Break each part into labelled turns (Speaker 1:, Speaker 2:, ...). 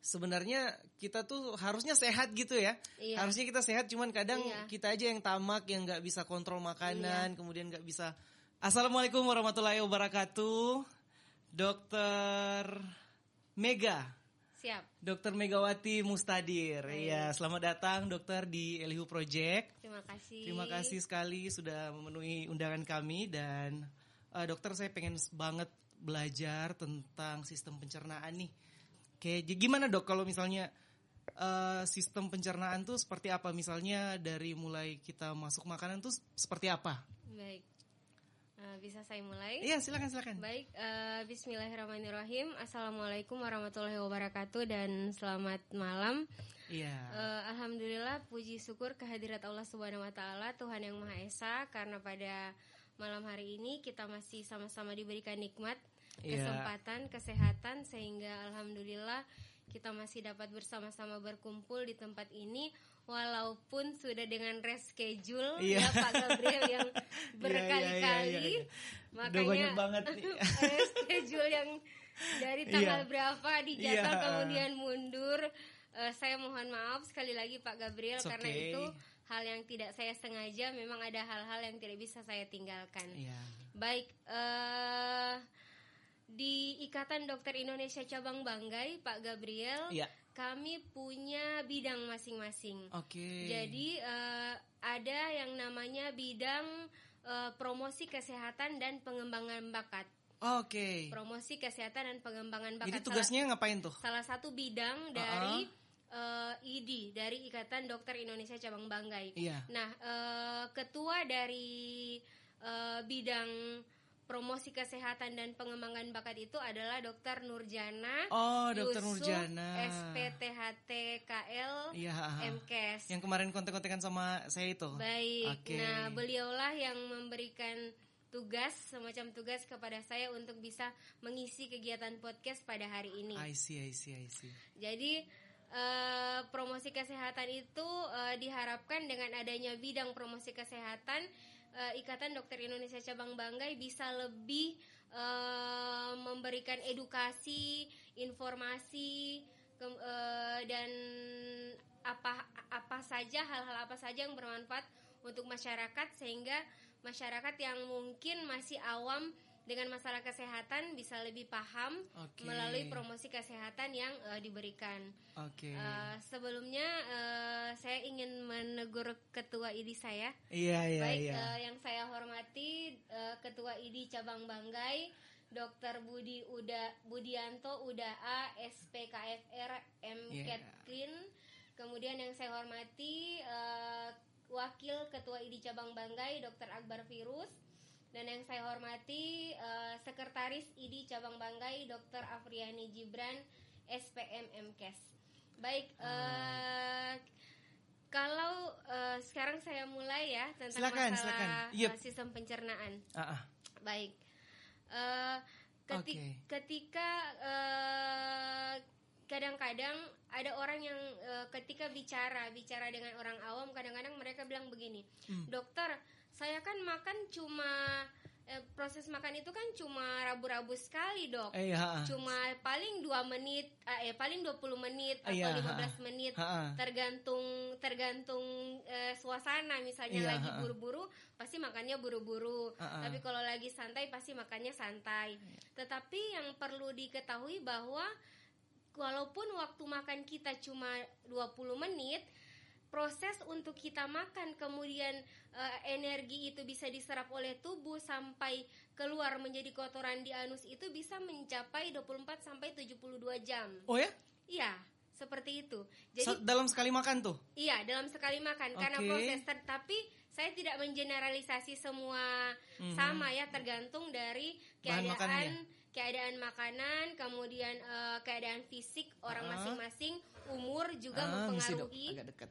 Speaker 1: sebenarnya kita tuh harusnya sehat gitu ya.
Speaker 2: Iya.
Speaker 1: Harusnya kita sehat, cuman kadang
Speaker 2: Iya.
Speaker 1: kita aja yang tamak, yang nggak bisa kontrol makanan, kemudian nggak bisa. Assalamualaikum warahmatullahi wabarakatuh, Dokter Mega.
Speaker 2: Siap.
Speaker 1: Dokter Megawati Mustadir.
Speaker 2: Baik.
Speaker 1: Iya, selamat datang dokter di Elihu Project.
Speaker 2: Terima kasih.
Speaker 1: Terima kasih sekali sudah memenuhi undangan kami dan dokter, saya pengen banget belajar tentang sistem pencernaan nih. Oke, gimana dok kalau misalnya sistem pencernaan tuh seperti apa? Misalnya dari mulai kita masuk makanan tuh seperti apa?
Speaker 2: Baik. Bisa saya mulai?
Speaker 1: Iya, silakan.
Speaker 2: Baik, bismillahirrahmanirrahim. Assalamualaikum warahmatullahi wabarakatuh dan selamat malam.
Speaker 1: Iya.
Speaker 2: Alhamdulillah, puji syukur kehadirat Allah Subhanahu wa taala, Tuhan yang Maha Esa, karena pada malam hari ini kita masih sama-sama diberikan nikmat, kesempatan, kesehatan, sehingga alhamdulillah kita masih dapat bersama-sama berkumpul di tempat ini walaupun sudah dengan reschedule ya Pak Gabriel yang berkali-kali.
Speaker 1: Makanya banyak banget nih.
Speaker 2: Reschedule yang dari tanggal berapa dijadwal kemudian mundur. Saya mohon maaf sekali lagi Pak Gabriel karena itu hal yang tidak saya sengaja, memang ada hal-hal yang tidak bisa saya tinggalkan. Baik, di Ikatan Dokter Indonesia Cabang Banggai, Pak Gabriel, kami punya bidang masing-masing. Jadi ada yang namanya bidang promosi kesehatan dan pengembangan bakat. Promosi kesehatan dan pengembangan bakat.
Speaker 1: Jadi tugasnya ngapain tuh?
Speaker 2: Salah satu bidang dari ID, dari Ikatan Dokter Indonesia Cabang Banggai. Nah, ketua dari bidang promosi kesehatan dan pengembangan bakat itu adalah Dr. Nurjana
Speaker 1: Dr.
Speaker 2: Yusuf,
Speaker 1: Nurjana
Speaker 2: SPTHTKL MKes.
Speaker 1: Yang kemarin kontak-kontakan sama saya itu.
Speaker 2: Baik, nah beliaulah yang memberikan tugas, semacam tugas kepada saya untuk bisa mengisi kegiatan podcast pada hari ini.
Speaker 1: I see.
Speaker 2: Jadi promosi kesehatan itu diharapkan dengan adanya bidang promosi kesehatan, Ikatan Dokter Indonesia Cabang Banggai bisa lebih memberikan edukasi, informasi, dan hal-hal apa saja yang bermanfaat untuk masyarakat, sehingga masyarakat yang mungkin masih awam dengan masalah kesehatan bisa lebih paham melalui promosi kesehatan yang diberikan. Sebelumnya saya ingin menegur Ketua ID saya. Baik, yang saya hormati Ketua ID Cabang Banggai, Dr. Budianto Udaa SPKFR MKetklin. Kemudian yang saya hormati Wakil Ketua ID Cabang Banggai, Dr. Akbar Firus. Dan yang saya hormati Sekretaris ID Cabang Banggai, Dr. Afriani Gibran, SPM MKes. Baik, kalau sekarang saya mulai ya tentang masalah sistem pencernaan. Baik, ketika kadang-kadang ada orang yang ketika bicara dengan orang awam, kadang-kadang mereka bilang begini, dokter, saya kan makan cuma proses makan itu kan cuma rabu-rabu sekali dok, cuma paling 2 menit, paling 20 menit atau 15 menit, tergantung suasana. Misalnya lagi buru-buru, pasti makannya buru-buru, tapi kalau lagi santai pasti makannya santai. Tetapi yang perlu diketahui bahwa walaupun waktu makan kita cuma 20 menit, proses untuk kita makan kemudian energi itu bisa diserap oleh tubuh sampai keluar menjadi kotoran di anus itu bisa mencapai 24 sampai 72 jam.
Speaker 1: Oh ya?
Speaker 2: Iya, seperti itu. Jadi
Speaker 1: dalam sekali makan tuh?
Speaker 2: Iya, dalam sekali makan karena proses tapi saya tidak mengeneralisasi semua sama ya, tergantung dari keadaan makanan, kemudian keadaan fisik orang masing-masing, umur juga mempengaruhi.
Speaker 1: Agak dekat.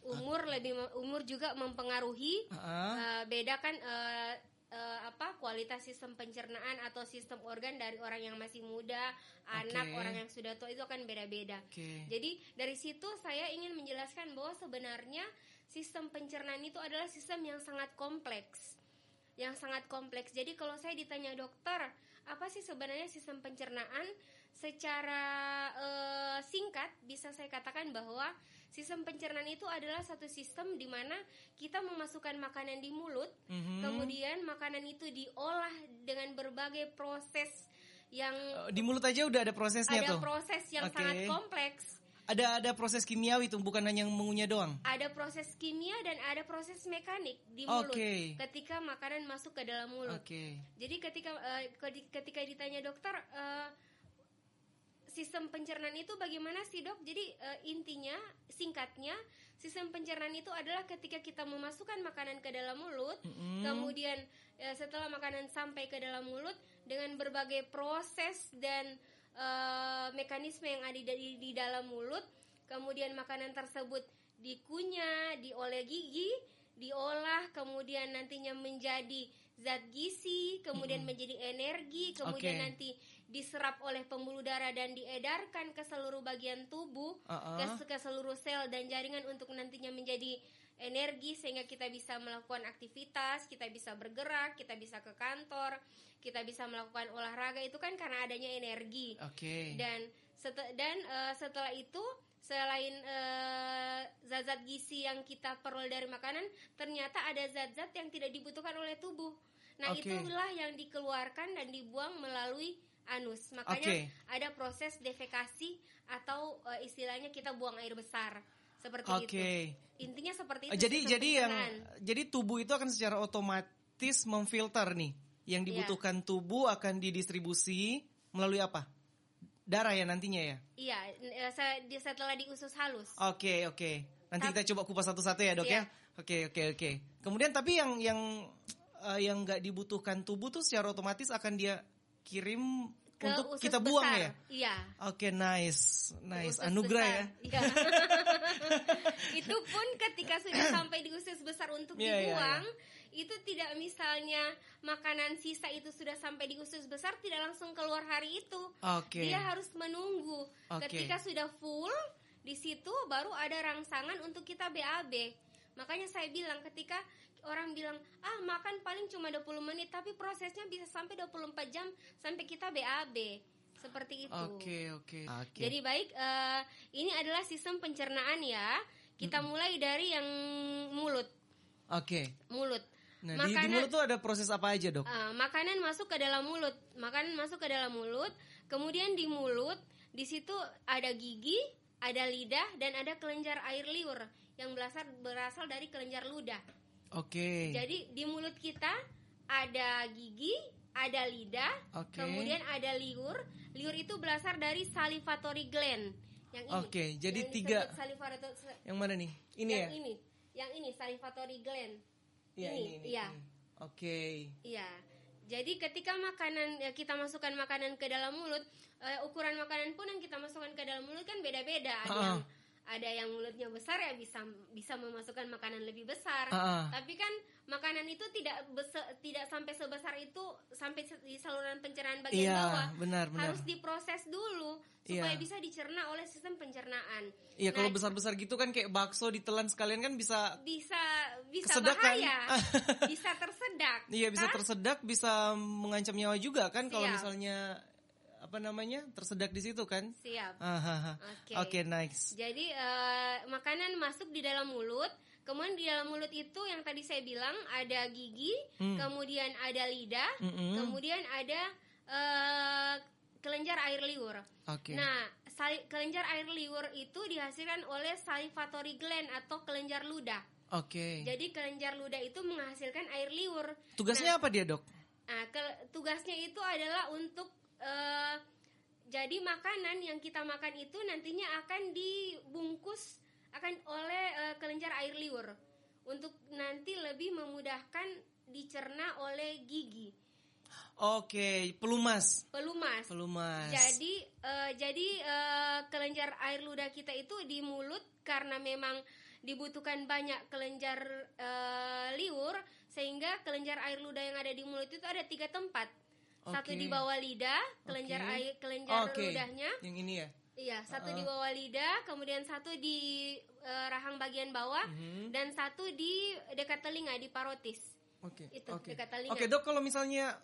Speaker 2: Umur juga mempengaruhi. Beda kan kualitas sistem pencernaan atau sistem organ dari orang yang masih muda, anak, orang yang sudah tua itu akan beda-beda. Jadi dari situ saya ingin menjelaskan bahwa sebenarnya sistem pencernaan itu adalah sistem yang sangat kompleks. Jadi kalau saya ditanya dokter, apa sih sebenarnya sistem pencernaan? Secara singkat bisa saya katakan bahwa sistem pencernaan itu adalah satu sistem di mana kita memasukkan makanan di mulut, kemudian makanan itu diolah dengan berbagai proses yang
Speaker 1: di mulut aja udah ada prosesnya
Speaker 2: ada
Speaker 1: tuh.
Speaker 2: proses yang sangat kompleks.
Speaker 1: Ada proses kimiawi tuh, bukan hanya mengunyah doang.
Speaker 2: Ada proses kimia dan ada proses mekanik di mulut ketika makanan masuk ke dalam mulut. Jadi ketika ditanya dokter, sistem pencernaan itu bagaimana sih dok? Jadi intinya, singkatnya, sistem pencernaan itu adalah ketika kita memasukkan makanan ke dalam mulut, kemudian setelah makanan sampai ke dalam mulut dengan berbagai proses dan mekanisme yang ada di dalam mulut, kemudian makanan tersebut dikunyah, diolah gigi, diolah, kemudian nantinya menjadi zat gizi, kemudian menjadi energi, kemudian nanti diserap oleh pembuluh darah dan diedarkan ke seluruh bagian tubuh, ke seluruh sel dan jaringan untuk nantinya menjadi energi sehingga kita bisa melakukan aktivitas, kita bisa bergerak, kita bisa ke kantor, kita bisa melakukan olahraga, itu kan karena adanya energi. Dan setelah itu selain zat-zat gizi yang kita peroleh dari makanan, ternyata ada zat-zat yang tidak dibutuhkan oleh tubuh. Nah, itulah yang dikeluarkan dan dibuang melalui anus. Makanya ada proses defekasi atau istilahnya kita buang air besar. Seperti itu. Intinya seperti itu.
Speaker 1: Jadi tubuh itu akan secara otomatis memfilter nih. Yang dibutuhkan tubuh akan didistribusi melalui apa? Darah ya nantinya ya? Iya,
Speaker 2: setelah diusus halus.
Speaker 1: Oke. Nanti kita coba kupas satu-satu ya dok ya. Oke. Kemudian tapi yang nggak dibutuhkan tubuh tuh secara otomatis akan dia kirim
Speaker 2: ke
Speaker 1: untuk kita buang
Speaker 2: besar.
Speaker 1: Ya?
Speaker 2: Iya.
Speaker 1: Oke, nice. Anugerah besar.
Speaker 2: Ya. Itu pun ketika sudah sampai di usus besar untuk dibuang, itu tidak misalnya makanan sisa itu sudah sampai di usus besar tidak langsung keluar hari itu. Dia harus menunggu. Ketika sudah full, di situ baru ada rangsangan untuk kita BAB. Makanya saya bilang ketika orang bilang, makan paling cuma 20 menit, tapi prosesnya bisa sampai 24 jam sampai kita BAB. Seperti itu.
Speaker 1: Oke.
Speaker 2: Jadi baik, ini adalah sistem pencernaan ya. Kita mulai dari yang mulut. Mulut.
Speaker 1: Nah, di mulut tuh ada proses apa aja dok?
Speaker 2: Makanan masuk ke dalam mulut. Kemudian di mulut, di situ ada gigi, ada lidah, dan ada kelenjar air liur yang berasal dari kelenjar ludah. Jadi di mulut kita ada gigi, ada lidah, kemudian ada liur. Liur itu berasal dari salivatory gland. Yang ini.
Speaker 1: Jadi yang 3. Yang mana nih? Ini
Speaker 2: yang ya? Yang ini salivatory gland. Ini. Iya. Iya. Jadi ketika kita masukkan makanan ke dalam mulut, ukuran makanan pun yang kita masukkan ke dalam mulut kan beda-beda. Ada yang mulutnya besar ya bisa memasukkan makanan lebih besar. Tapi kan makanan itu tidak sampai sebesar itu sampai di saluran pencernaan bagian bawah.
Speaker 1: Benar.
Speaker 2: Harus diproses dulu supaya bisa dicerna oleh sistem pencernaan.
Speaker 1: Iya, kalau besar-besar gitu kan kayak bakso ditelan sekalian kan bisa
Speaker 2: bahaya. Bisa tersedak.
Speaker 1: Iya, bisa tersedak, bisa mengancam nyawa juga kan kalau misalnya tersedak di situ kan?
Speaker 2: Siap.
Speaker 1: Oke, nice.
Speaker 2: Jadi makanan masuk di dalam mulut, kemudian di dalam mulut itu yang tadi saya bilang ada gigi, kemudian ada lidah, kemudian ada kelenjar air liur. Nah, kelenjar air liur itu dihasilkan oleh salivatory gland atau kelenjar ludah. Jadi kelenjar ludah itu menghasilkan air liur.
Speaker 1: Tugasnya apa dia dok?
Speaker 2: Tugasnya itu adalah untuk jadi makanan yang kita makan itu nantinya akan dibungkus oleh kelenjar air liur untuk nanti lebih memudahkan dicerna oleh gigi.
Speaker 1: Pelumas.
Speaker 2: Jadi kelenjar air ludah kita itu di mulut karena memang dibutuhkan banyak kelenjar liur sehingga kelenjar air ludah yang ada di mulut itu ada 3 tempat. Satu di bawah lidah, kelenjar ludahnya.
Speaker 1: Yang ini ya?
Speaker 2: Iya, satu di bawah lidah, kemudian satu di rahang bagian bawah, dan satu di dekat telinga, di parotis. Dekat telinga.
Speaker 1: Dok, kalau misalnya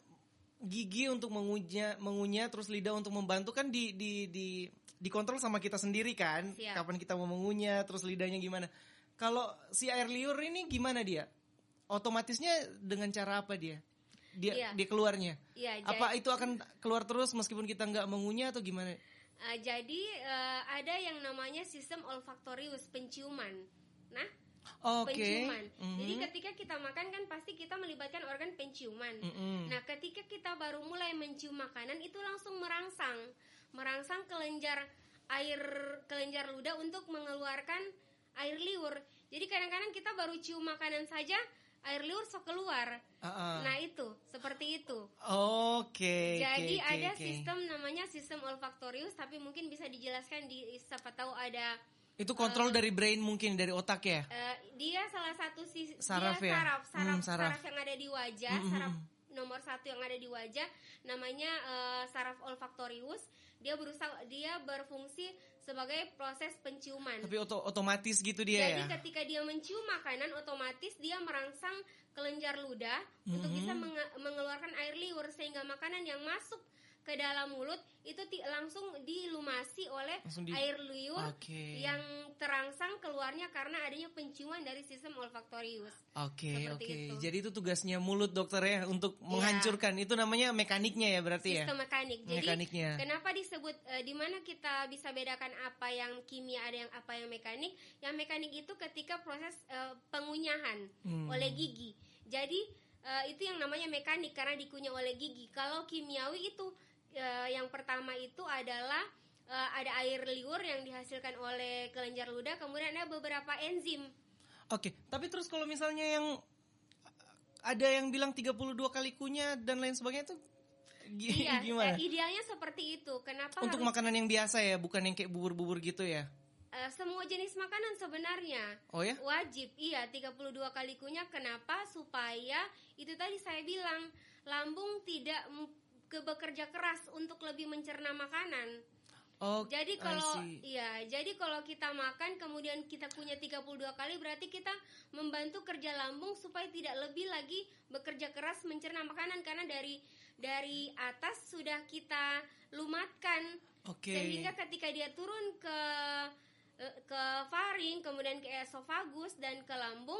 Speaker 1: gigi untuk mengunyah, terus lidah untuk membantu kan di dikontrol sama kita sendiri kan.
Speaker 2: Siap.
Speaker 1: Kapan kita mau mengunyah, terus lidahnya gimana. Kalau si air liur ini gimana dia? Otomatisnya dengan cara apa dia? Dia keluarnya?
Speaker 2: Iya,
Speaker 1: apa itu akan keluar terus meskipun kita nggak mengunyah atau gimana?
Speaker 2: Jadi ada yang namanya sistem olfaktorius, penciuman. Nah, penciuman. Jadi ketika kita makan kan pasti kita melibatkan organ penciuman. Nah, ketika kita baru mulai mencium makanan itu langsung merangsang kelenjar ludah untuk mengeluarkan air liur. Jadi kadang-kadang kita baru cium makanan saja air liur sok keluar. Nah itu seperti itu. Jadi ada sistem namanya sistem olfaktorius, tapi mungkin bisa dijelaskan siapa tahu ada.
Speaker 1: Itu kontrol dari brain mungkin, dari otak ya?
Speaker 2: Dia salah satu
Speaker 1: saraf
Speaker 2: yang ada di wajah, saraf nomor 1 yang ada di wajah, namanya saraf olfaktorius. Dia berfungsi sebagai proses penciuman.
Speaker 1: Tapi otomatis gitu dia.
Speaker 2: Jadi ketika dia mencium makanan, otomatis dia merangsang kelenjar ludah untuk bisa mengeluarkan air liur, sehingga makanan yang masuk ke dalam mulut itu langsung dilumasi oleh air liur yang terangsang keluarnya karena adanya penciuman dari sistem olfaktorius.
Speaker 1: Jadi itu tugasnya mulut dokter ya, untuk menghancurkan. Itu namanya mekaniknya ya berarti
Speaker 2: sistem mekanik. Jadi
Speaker 1: mekaniknya.
Speaker 2: Kenapa disebut di mana kita bisa bedakan apa yang kimia ada yang apa yang mekanik? Yang mekanik itu ketika proses pengunyahan oleh gigi. Jadi itu yang namanya mekanik karena dikunyah oleh gigi. Kalau kimiawi itu yang pertama itu adalah ada air liur yang dihasilkan oleh kelenjar ludah, kemudian ada beberapa enzim.
Speaker 1: Tapi terus kalau misalnya yang ada yang bilang 32 kali kunyah dan lain sebagainya itu gimana?
Speaker 2: Idealnya seperti itu. Kenapa?
Speaker 1: Untuk makanan yang biasa ya, bukan yang kayak bubur-bubur gitu ya?
Speaker 2: Semua jenis makanan sebenarnya wajib 32 kali kunyah. Kenapa? Supaya itu tadi saya bilang, lambung tidak bekerja keras untuk lebih mencerna makanan. Jadi kalau kita makan kemudian kita kunyah 32 kali, berarti kita membantu kerja lambung supaya tidak lebih lagi bekerja keras mencerna makanan, karena dari atas sudah kita lumatkan. Sehingga ketika dia turun ke faring, kemudian ke esofagus dan ke lambung,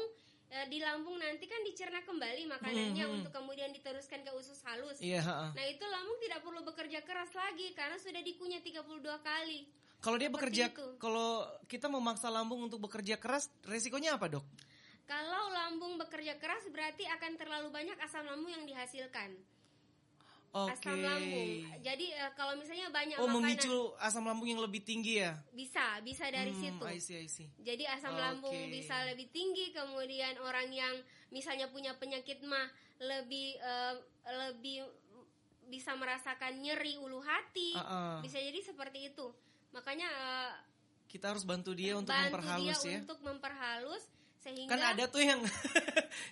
Speaker 2: di lambung nanti kan dicerna kembali makanannya untuk kemudian diteruskan ke usus halus. Nah itu lambung tidak perlu bekerja keras lagi karena sudah dikunyah 32 kali.
Speaker 1: Kalau dia kalau kita memaksa lambung untuk bekerja keras, resikonya apa dok?
Speaker 2: Kalau lambung bekerja keras berarti akan terlalu banyak asam lambung yang dihasilkan. Asam lambung. Jadi kalau misalnya banyak makanan,
Speaker 1: memicu asam lambung yang lebih tinggi ya? Bisa dari situ. I see.
Speaker 2: Jadi asam lambung bisa lebih tinggi, kemudian orang yang misalnya punya penyakit mah lebih bisa merasakan nyeri ulu hati. Bisa jadi seperti itu. Makanya
Speaker 1: kita harus bantu dia untuk memperhalus ya.
Speaker 2: Untuk memperhalus. Sehingga,
Speaker 1: kan ada tuh yang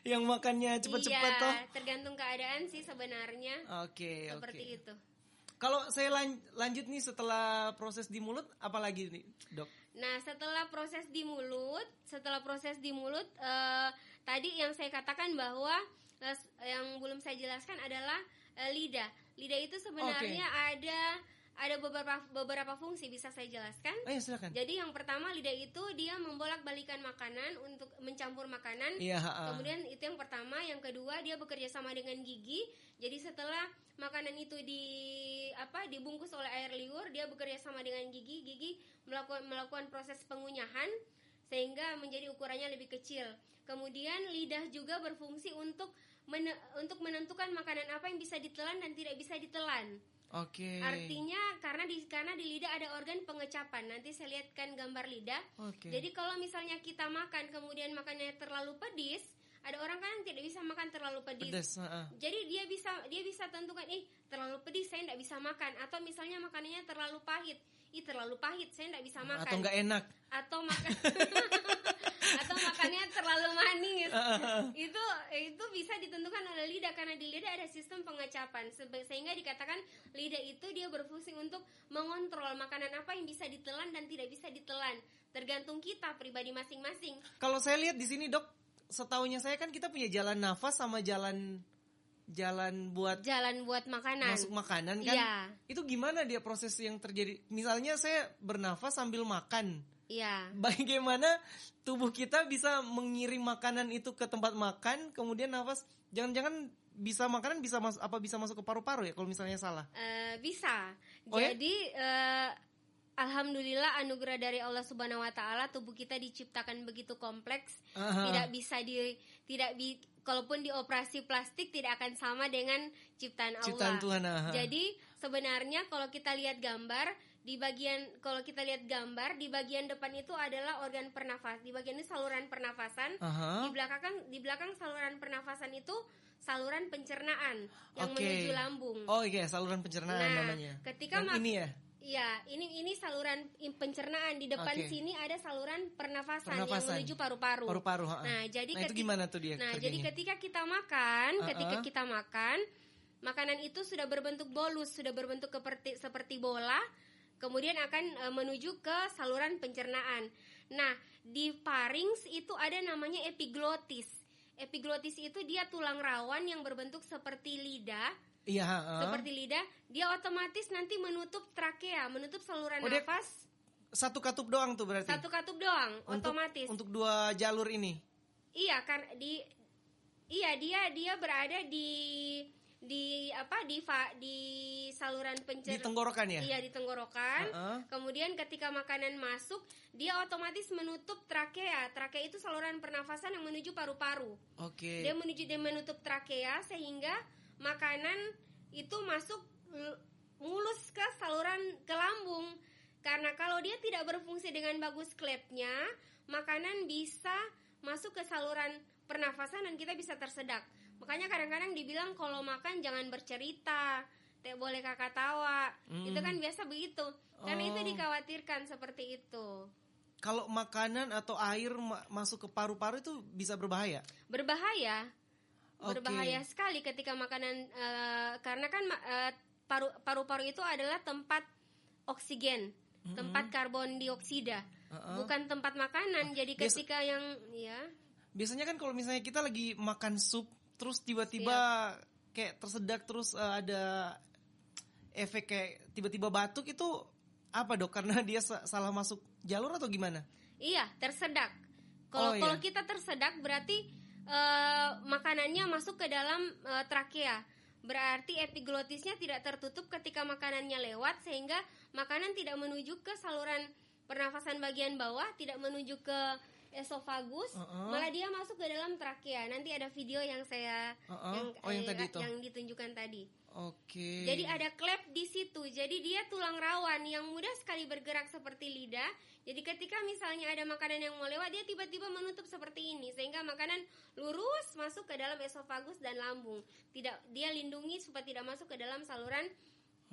Speaker 1: yang makannya cepet-cepet toh.
Speaker 2: Tergantung keadaan sih sebenarnya. Seperti itu.
Speaker 1: Kalau saya lanjut nih setelah proses di mulut, apalagi nih dok?
Speaker 2: Nah setelah proses di mulut, tadi yang saya katakan bahwa yang belum saya jelaskan adalah lidah. Lidah itu sebenarnya ada beberapa fungsi, bisa saya jelaskan?
Speaker 1: Silakan.
Speaker 2: Jadi yang pertama, lidah itu dia membolak-balikan makanan untuk mencampur makanan. Kemudian itu yang pertama. Yang kedua, dia bekerja sama dengan gigi. Jadi setelah makanan itu dibungkus oleh air liur, dia bekerja sama dengan gigi melakukan proses pengunyahan sehingga menjadi ukurannya lebih kecil. Kemudian lidah juga berfungsi untuk menentukan makanan apa yang bisa ditelan dan tidak bisa ditelan. Artinya karena di lidah ada organ pengecapan. Nanti saya lihatkan gambar lidah. Jadi kalau misalnya kita makan kemudian makannya terlalu pedis, ada orang kan yang tidak bisa makan terlalu pedis. Jadi dia bisa tentukan, terlalu pedis saya tidak bisa makan. Atau misalnya makanannya terlalu pahit, terlalu pahit saya tidak bisa makan.
Speaker 1: Atau nggak enak.
Speaker 2: Atau makannya terlalu manis. Itu bisa ditentukan oleh lidah, karena di lidah ada sistem pengecapan, sehingga dikatakan lidah itu dia berfungsi untuk mengontrol makanan apa yang bisa ditelan dan tidak bisa ditelan, tergantung kita pribadi masing-masing.
Speaker 1: Kalau saya lihat di sini dok, setahunya saya kan kita punya jalan nafas sama jalan jalan buat
Speaker 2: makanan.
Speaker 1: Masuk makanan kan?
Speaker 2: Iya.
Speaker 1: Itu gimana dia proses yang terjadi? Misalnya saya bernafas sambil makan.
Speaker 2: Iya.
Speaker 1: Bagaimana tubuh kita bisa mengirim makanan itu ke tempat makan, kemudian nafas? Jangan-jangan bisa makanan bisa masuk ke paru-paru ya kalau misalnya salah?
Speaker 2: Bisa.
Speaker 1: Oh,
Speaker 2: jadi alhamdulillah anugerah dari Allah Subhanahu wa taala, tubuh kita diciptakan begitu kompleks, tidak bisa kalaupun dioperasi plastik tidak akan sama dengan ciptaan Allah.
Speaker 1: Ciptaan Tuhan.
Speaker 2: Jadi sebenarnya kalau kita lihat gambar di bagian depan itu adalah organ pernafas. Di bagian ini saluran pernafasan. Di belakang saluran pernafasan itu saluran pencernaan yang menuju lambung.
Speaker 1: Oh iya, saluran pencernaan namanya.
Speaker 2: Ketika
Speaker 1: ini ya.
Speaker 2: Iya, ini saluran pencernaan. Di depan sini ada saluran pernafasan yang menuju paru-paru. Nah, jadi
Speaker 1: itu gimana tuh dia?
Speaker 2: Nah, jadi ketika kita makan, makanan itu sudah berbentuk bolus, sudah berbentuk seperti bola, kemudian akan menuju ke saluran pencernaan. Nah, di pharynx itu ada namanya epiglotis. Epiglotis itu dia tulang rawan yang berbentuk seperti lidah.
Speaker 1: Iya,
Speaker 2: seperti lidah, dia otomatis nanti menutup trakea, menutup saluran nafas.
Speaker 1: Satu katup doang tuh berarti.
Speaker 2: Satu katup doang, otomatis.
Speaker 1: Untuk dua jalur ini.
Speaker 2: Iya, kan dia berada di saluran
Speaker 1: di tenggorokan ya?
Speaker 2: Iya, di tenggorokan. Kemudian ketika makanan masuk, dia otomatis menutup trakea. Trakea itu saluran pernafasan yang menuju paru-paru.
Speaker 1: Oke.
Speaker 2: Dia menutup trakea sehingga makanan itu masuk mulus ke lambung. Karena kalau dia tidak berfungsi dengan bagus klepnya, makanan bisa masuk ke saluran pernafasan dan kita bisa tersedak. Makanya kadang-kadang dibilang kalau makan jangan bercerita, tak boleh kakak tawa. Itu kan biasa begitu. Karena itu dikhawatirkan seperti itu.
Speaker 1: Kalau makanan atau air masuk ke paru-paru itu bisa berbahaya?
Speaker 2: Berbahaya sekali ketika makanan, karena kan paru-paru itu adalah tempat oksigen, tempat karbon dioksida, bukan tempat makanan. Jadi ketika
Speaker 1: biasanya kan kalau misalnya kita lagi makan sup terus tiba-tiba kayak tersedak, terus ada efek kayak tiba-tiba batuk, itu apa dok? Karena dia salah masuk jalur atau gimana?
Speaker 2: Iya, tersedak. Kalau kita tersedak berarti makanannya masuk ke dalam trakea. Berarti epiglotisnya tidak tertutup ketika makanannya lewat, sehingga makanan tidak menuju ke saluran pernafasan bagian bawah, tidak menuju ke esofagus, malah dia masuk ke dalam trakea. Nanti ada video yang saya yang ditunjukkan tadi.
Speaker 1: Oke.
Speaker 2: Jadi ada klep di situ. Jadi dia tulang rawan yang mudah sekali bergerak seperti lidah. Jadi ketika misalnya ada makanan yang mau lewat, dia tiba-tiba menutup seperti ini sehingga makanan lurus masuk ke dalam esofagus dan lambung. Dia lindungi supaya tidak masuk ke dalam saluran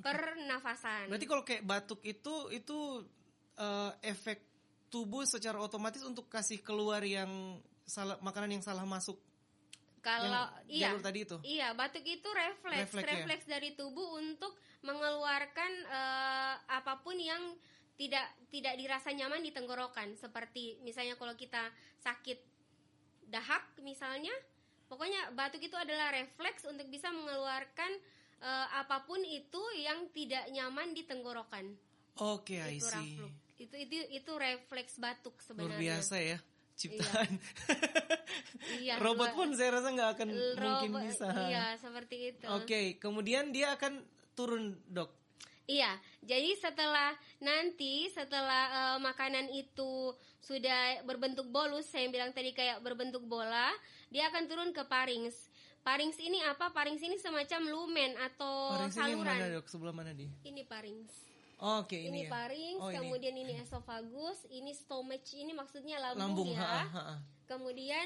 Speaker 2: pernafasan.
Speaker 1: Berarti kalau kayak batuk itu efek tubuh secara otomatis untuk kasih keluar makanan yang salah masuk.
Speaker 2: Kalau
Speaker 1: jalur tadi itu.
Speaker 2: Iya, batuk itu refleks dari tubuh untuk mengeluarkan apapun yang tidak dirasa nyaman di tenggorokan. Seperti misalnya kalau kita sakit dahak misalnya, pokoknya batuk itu adalah refleks untuk bisa mengeluarkan apapun itu yang tidak nyaman di tenggorokan.
Speaker 1: Oke, I see.
Speaker 2: Itu refleks batuk sebenarnya.
Speaker 1: Luar biasa ya ciptaan.
Speaker 2: Iya,
Speaker 1: robot pun saya rasa nggak akan mungkin bisa.
Speaker 2: Iya, seperti itu.
Speaker 1: Oke, kemudian dia akan turun, dok.
Speaker 2: Iya, jadi setelah makanan itu sudah berbentuk bolus, saya bilang tadi kayak berbentuk bola, dia akan turun ke pharynx. Pharynx ini apa? Pharynx ini semacam lumen atau
Speaker 1: pharynx
Speaker 2: saluran.
Speaker 1: Ini mana, dok? Sebelah mana dia?
Speaker 2: Ini pharynx.
Speaker 1: Oke,
Speaker 2: ini pharynx, kemudian ini esofagus, ini stomach, ini maksudnya lambung ya. Kemudian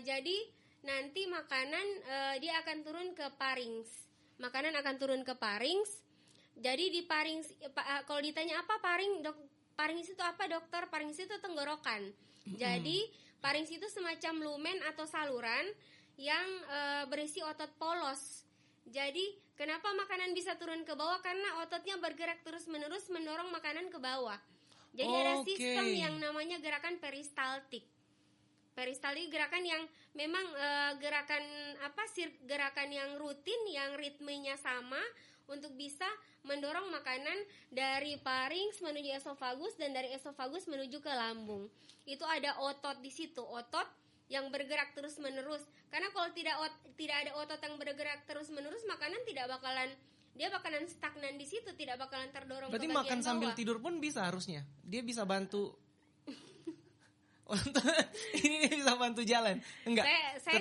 Speaker 2: jadi nanti makanan dia akan turun ke pharynx. Makanan akan turun ke pharynx. Jadi di pharynx, kalau ditanya apa pharynx, pharynx itu apa dokter? Pharynx itu tenggorokan. Jadi pharynx itu semacam lumen atau saluran yang berisi otot polos. Jadi kenapa makanan bisa turun ke bawah? Karena ototnya bergerak terus-menerus mendorong makanan ke bawah. Jadi ada sistem yang namanya gerakan peristaltik. Peristaltik gerakan yang memang gerakan gerakan yang rutin, yang ritmenya sama untuk bisa mendorong makanan dari farinks menuju esofagus dan dari esofagus menuju ke lambung. Itu ada otot di situ, otot yang bergerak terus-menerus. Karena kalau tidak ada otot yang bergerak terus-menerus, makanan dia bakalan stagnan di situ, tidak bakalan terdorong
Speaker 1: berarti
Speaker 2: ke bagian
Speaker 1: makan
Speaker 2: bawah.
Speaker 1: sambil tidur pun bisa harusnya. Dia bisa bantu ini bisa bantu jalan. Enggak.
Speaker 2: Saya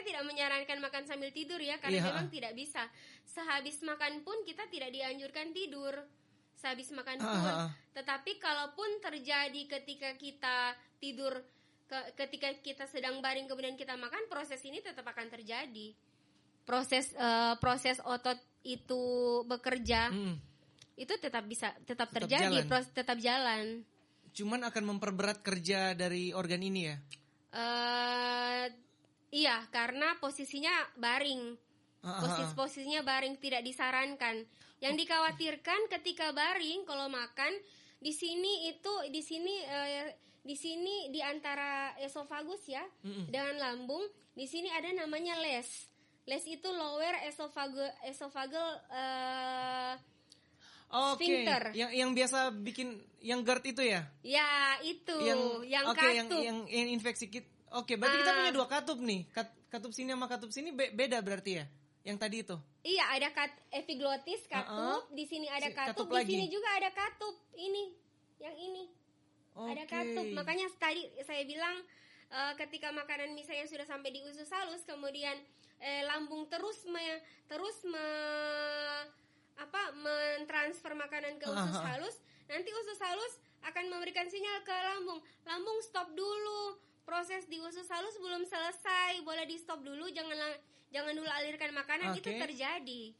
Speaker 2: tidak menyarankan makan sambil tidur ya, karena memang tidak bisa. Sehabis makan pun kita tidak dianjurkan tidur. Sehabis makan pun. Tetapi kalaupun terjadi ketika kita tidur, ketika kita sedang baring kemudian kita makan, proses ini tetap akan terjadi. Proses otot itu bekerja itu tetap terjadi, tetap jalan.
Speaker 1: Cuman akan memperberat kerja dari organ ini ya?
Speaker 2: Iya, karena posisinya baring. Posisinya baring, tidak disarankan. Yang dikhawatirkan ketika baring kalau makan di sini di antara esofagus ya dengan lambung, di sini ada namanya les. Les itu lower esophageal sphincter.
Speaker 1: Yang biasa bikin yang GERD itu ya?
Speaker 2: Ya, itu. Yang katup.
Speaker 1: Yang infeksi kita. Berarti kita punya 2 katup nih. Katup sini sama katup sini beda berarti ya? Yang tadi itu. Iya, ada
Speaker 2: epiglotis katup, di sini ada katup, di sini juga ada katup. Ini, yang ini. Ada katup. Makanya tadi saya bilang ketika makanan misalnya sudah sampai di usus halus, kemudian lambung terus mentransfer makanan ke usus halus, nanti usus halus akan memberikan sinyal ke lambung. Lambung stop dulu, proses di usus halus belum selesai, boleh di stop dulu, jangan dulu alirkan makanan. Itu terjadi.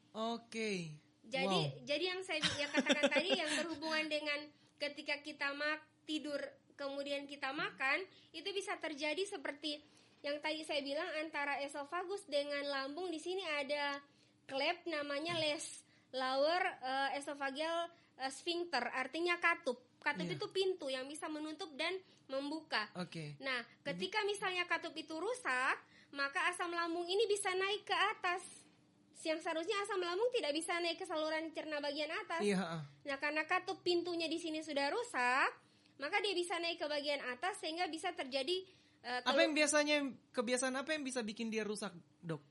Speaker 2: Jadi yang saya katakan tadi yang berhubungan dengan ketika kita tidur kemudian kita makan, itu bisa terjadi seperti yang tadi saya bilang antara esofagus dengan lambung. Di sini ada klep namanya les. Lower esophageal sphincter, artinya katup. Katup itu pintu yang bisa menutup dan membuka. Nah, ketika misalnya katup itu rusak, maka asam lambung ini bisa naik ke atas. Yang seharusnya asam lambung tidak bisa naik ke saluran cerna bagian atas. Nah, karena katup pintunya di sini sudah rusak, maka dia bisa naik ke bagian atas sehingga bisa terjadi
Speaker 1: kebiasaan apa yang bisa bikin dia rusak, Dok?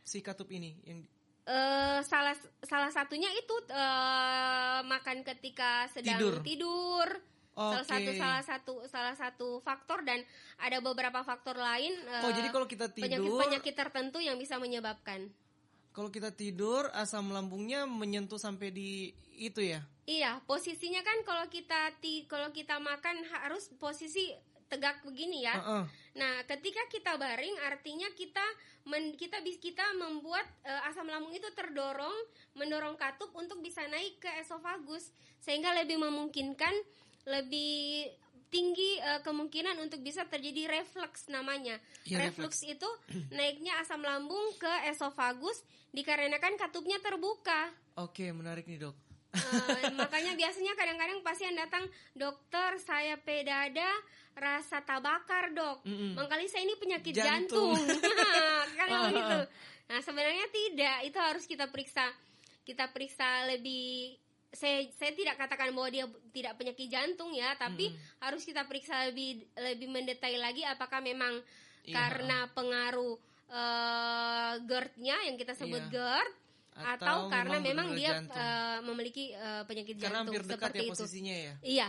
Speaker 1: Si katup ini yang
Speaker 2: salah satunya itu makan ketika sedang tidur. Salah satu faktor, dan ada beberapa faktor lain.
Speaker 1: Jadi kalau kita tidur,
Speaker 2: penyakit tertentu yang bisa menyebabkan.
Speaker 1: Kalau kita tidur, asam lambungnya menyentuh sampai di itu ya?
Speaker 2: Iya, posisinya kan kalau kita makan harus posisi tegak begini ya. Nah, ketika kita baring, artinya kita membuat asam lambung itu mendorong katup untuk bisa naik ke esofagus, sehingga lebih memungkinkan, lebih tinggi kemungkinan untuk bisa terjadi reflux namanya. Reflux itu naiknya asam lambung ke esofagus dikarenakan katupnya terbuka.
Speaker 1: Menarik nih, Dok.
Speaker 2: Makanya biasanya kadang-kadang pasien datang, dokter saya pedada rasa tabakar dok, mangkali saya ini penyakit jantung. Kalau gitu. Nah sebenarnya tidak, itu harus kita periksa lebih. Saya tidak katakan bahwa dia tidak penyakit jantung ya, tapi harus kita periksa lebih mendetail lagi apakah memang karena pengaruh GERD-nya yang kita sebut GERD, atau karena memang dia memiliki penyakit
Speaker 1: karena
Speaker 2: jantung
Speaker 1: hampir dekat
Speaker 2: seperti
Speaker 1: ya
Speaker 2: itu.
Speaker 1: Posisinya ya.
Speaker 2: Iya.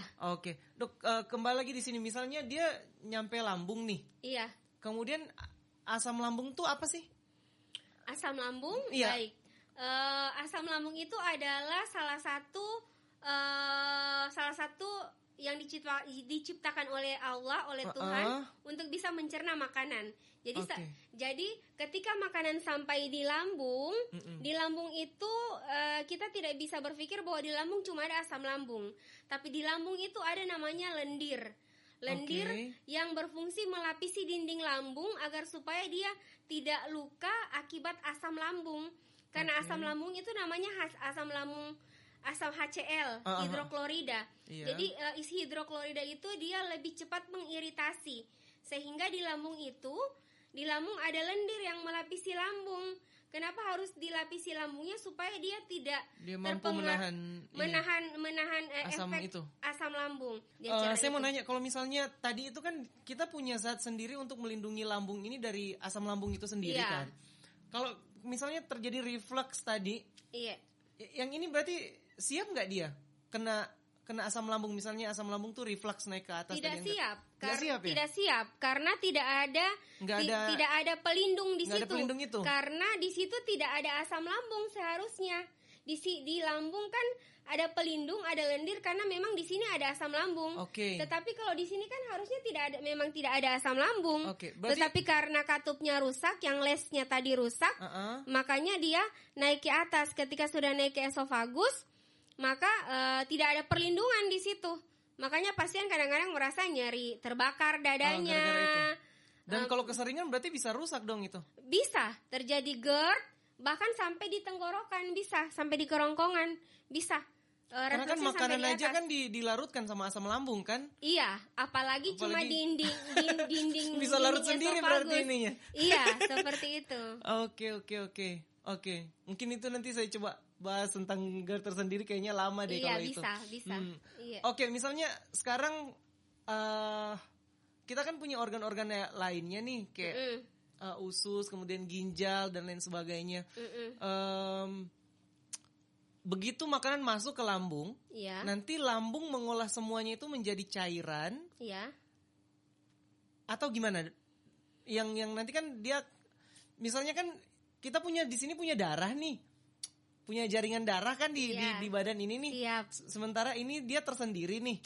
Speaker 1: Dok, kembali lagi di sini, misalnya dia nyampe lambung nih.
Speaker 2: Iya.
Speaker 1: Kemudian asam lambung tuh apa sih?
Speaker 2: Asam lambung, baik. Asam lambung itu adalah salah satu yang diciptakan oleh Allah, oleh Tuhan untuk bisa mencerna makanan. Jadi ketika makanan sampai di lambung, di lambung itu kita tidak bisa berpikir bahwa di lambung cuma ada asam lambung, tapi di lambung itu ada namanya lendir yang berfungsi melapisi dinding lambung agar supaya dia tidak luka akibat asam lambung. Karena asam lambung itu namanya asam HCl, hidroklorida. Jadi isi hidroklorida itu dia lebih cepat mengiritasi, Sehingga di lambung ada lendir yang melapisi lambung. Kenapa harus dilapisi lambungnya? Supaya dia tidak
Speaker 1: mampu menahan asam
Speaker 2: efek
Speaker 1: itu,
Speaker 2: asam lambung.
Speaker 1: Saya mau nanya, kalau misalnya tadi itu kan kita punya zat sendiri untuk melindungi lambung ini dari asam lambung itu sendiri kan. Kalau misalnya terjadi reflux tadi, yang ini berarti siap nggak dia kena asam lambung, misalnya asam lambung tuh reflux naik ke atas?
Speaker 2: Tidak siap.
Speaker 1: Tidak
Speaker 2: siap karena tidak ada pelindung di situ.
Speaker 1: Itu.
Speaker 2: Karena di situ tidak ada asam lambung seharusnya. Di lambung kan ada pelindung, ada lendir karena memang di sini ada asam lambung. Tetapi kalau di sini kan harusnya memang tidak ada asam lambung. Tetapi karena katupnya rusak, yang lesnya tadi rusak, makanya dia naik ke atas. Ketika sudah naik ke esofagus, maka tidak ada perlindungan di situ. Makanya pasien kadang-kadang merasa nyeri, terbakar dadanya.
Speaker 1: Dan kalau keseringan berarti bisa rusak dong itu?
Speaker 2: Bisa, terjadi GERD, bahkan sampai di tenggorokan bisa, sampai di kerongkongan bisa.
Speaker 1: Karena kan makanan aja kan dilarutkan sama asam lambung kan?
Speaker 2: Iya, apalagi cuma dinding
Speaker 1: bisa larut sendiri berarti ininya.
Speaker 2: Iya, seperti itu.
Speaker 1: Oke. Mungkin itu nanti saya coba bahas tentang GERD tersendiri, kayaknya lama deh kalau itu.
Speaker 2: Bisa. Iya.
Speaker 1: Oke, misalnya sekarang kita kan punya organ-organ lainnya nih, kayak usus, kemudian ginjal dan lain sebagainya. Begitu makanan masuk ke lambung, nanti lambung mengolah semuanya itu menjadi cairan. Atau gimana? Yang nanti kan dia, misalnya kan kita di sini punya darah nih. Punya jaringan darah kan di badan ini nih. Sementara ini dia tersendiri nih.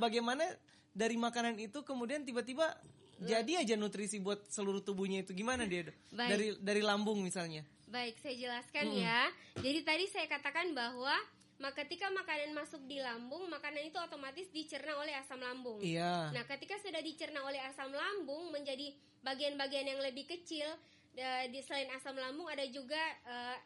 Speaker 1: Bagaimana dari makanan itu kemudian tiba-tiba jadi aja nutrisi buat seluruh tubuhnya itu, gimana dia? Dari lambung misalnya.
Speaker 2: Baik, saya jelaskan ya. Jadi tadi saya katakan bahwa ketika makanan masuk di lambung, makanan itu otomatis dicerna oleh asam lambung. Nah, ketika sudah dicerna oleh asam lambung menjadi bagian-bagian yang lebih kecil. Selain asam lambung ada juga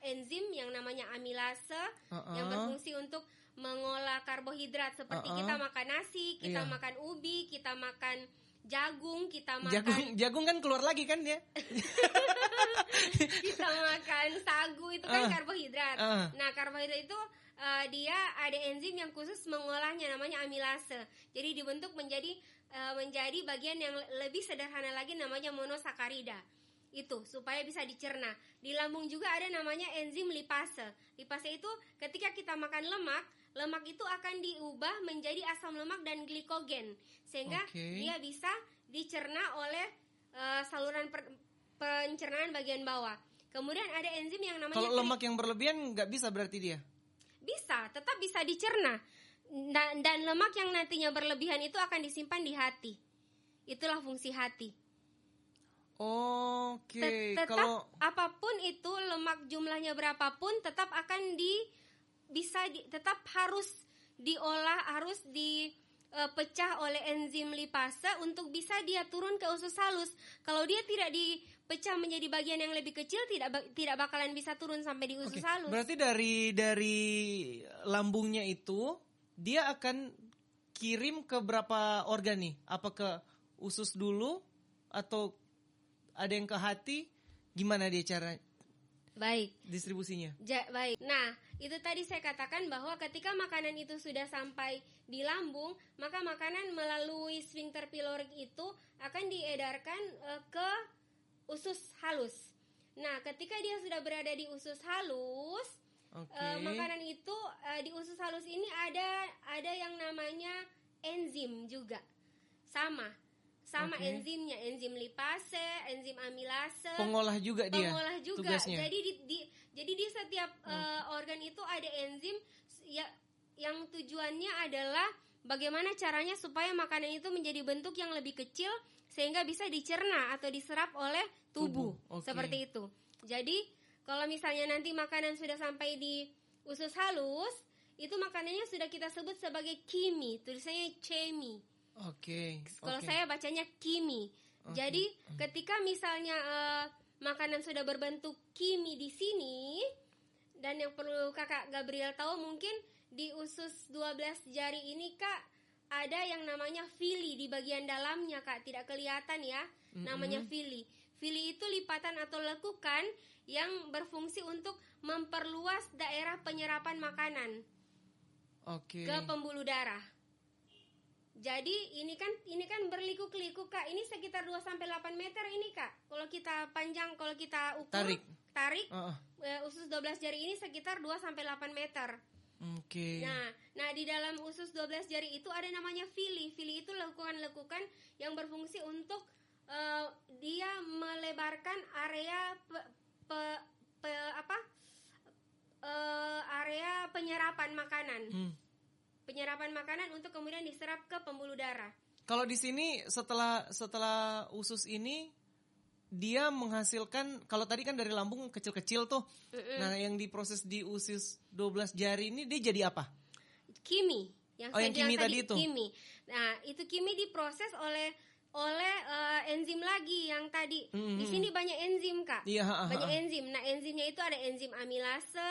Speaker 2: enzim yang namanya amilase yang berfungsi untuk mengolah karbohidrat, seperti kita makan nasi, kita makan ubi, kita makan jagung, kita makan
Speaker 1: jagung kan keluar lagi kan dia.
Speaker 2: Kita makan sagu, itu kan karbohidrat. Nah, karbohidrat itu dia ada enzim yang khusus mengolahnya, namanya amilase. Jadi dibentuk menjadi bagian yang lebih sederhana lagi, namanya monosakarida. Itu supaya bisa dicerna. Di lambung juga ada namanya enzim lipase. Lipase itu ketika kita makan lemak itu akan diubah menjadi asam lemak dan glikogen, sehingga dia bisa dicerna oleh saluran pencernaan bagian bawah. Kemudian ada enzim yang namanya,
Speaker 1: kalau lemak yang berlebihan nggak bisa berarti dia?
Speaker 2: Bisa, tetap bisa dicerna. Dan lemak yang nantinya berlebihan itu akan disimpan di hati. Itulah fungsi hati. Tetap apapun itu, lemak jumlahnya berapapun, tetap akan tetap harus diolah, harus dipecah oleh enzim lipase untuk bisa dia turun ke usus halus. Kalau dia tidak dipecah menjadi bagian yang lebih kecil, tidak bakalan bisa turun sampai di usus halus.
Speaker 1: Berarti dari lambungnya itu dia akan kirim ke berapa organ nih? Apa ke usus dulu atau ada yang ke hati? Gimana dia cara distribusinya?
Speaker 2: Baik. Nah, itu tadi saya katakan bahwa ketika makanan itu sudah sampai di lambung, maka makanan melalui sphincter pyloric itu akan diedarkan ke usus halus. Nah, ketika dia sudah berada di usus halus, makanan itu di usus halus ini ada yang namanya enzim juga. Sama enzimnya, enzim lipase, enzim amilase.
Speaker 1: Pengolah juga dia. Tugasnya.
Speaker 2: Jadi di setiap organ itu ada enzim yang tujuannya adalah bagaimana caranya supaya makanan itu menjadi bentuk yang lebih kecil sehingga bisa dicerna atau diserap oleh tubuh. Seperti itu. Jadi kalau misalnya nanti makanan sudah sampai di usus halus, itu makanannya sudah kita sebut sebagai kimi, tulisannya chemi. Kalau saya bacanya kimi. Jadi ketika misalnya makanan sudah berbentuk kimi di sini, dan yang perlu Kakak Gabriel tahu, mungkin di usus 12 jari ini Kak ada yang namanya villi di bagian dalamnya, Kak, tidak kelihatan ya, namanya villi. Villi itu lipatan atau lekukan yang berfungsi untuk memperluas daerah penyerapan makanan ke pembuluh darah. Jadi ini kan berliku-liku, Kak. Ini sekitar 2-8 meter ini, Kak. Kalau kita panjang, kalau kita ukur, tarik usus 12 jari ini sekitar 2-8 meter. Nah di dalam usus 12 jari itu ada namanya villi. Villi itu lekukan-lekukan yang berfungsi untuk dia melebarkan area area penyerapan makanan. Penyerapan makanan untuk kemudian diserap ke pembuluh darah.
Speaker 1: Kalau di sini setelah usus ini dia menghasilkan, kalau tadi kan dari lambung kecil-kecil tuh. Nah, yang diproses di usus 12 jari ini dia jadi apa?
Speaker 2: Kimi.
Speaker 1: Yang kimi tadi itu.
Speaker 2: Kimi. Nah, itu kimi diproses oleh enzim lagi yang tadi. Di sini banyak enzim, Kak. Banyak enzim. Nah, enzimnya itu ada enzim amilase,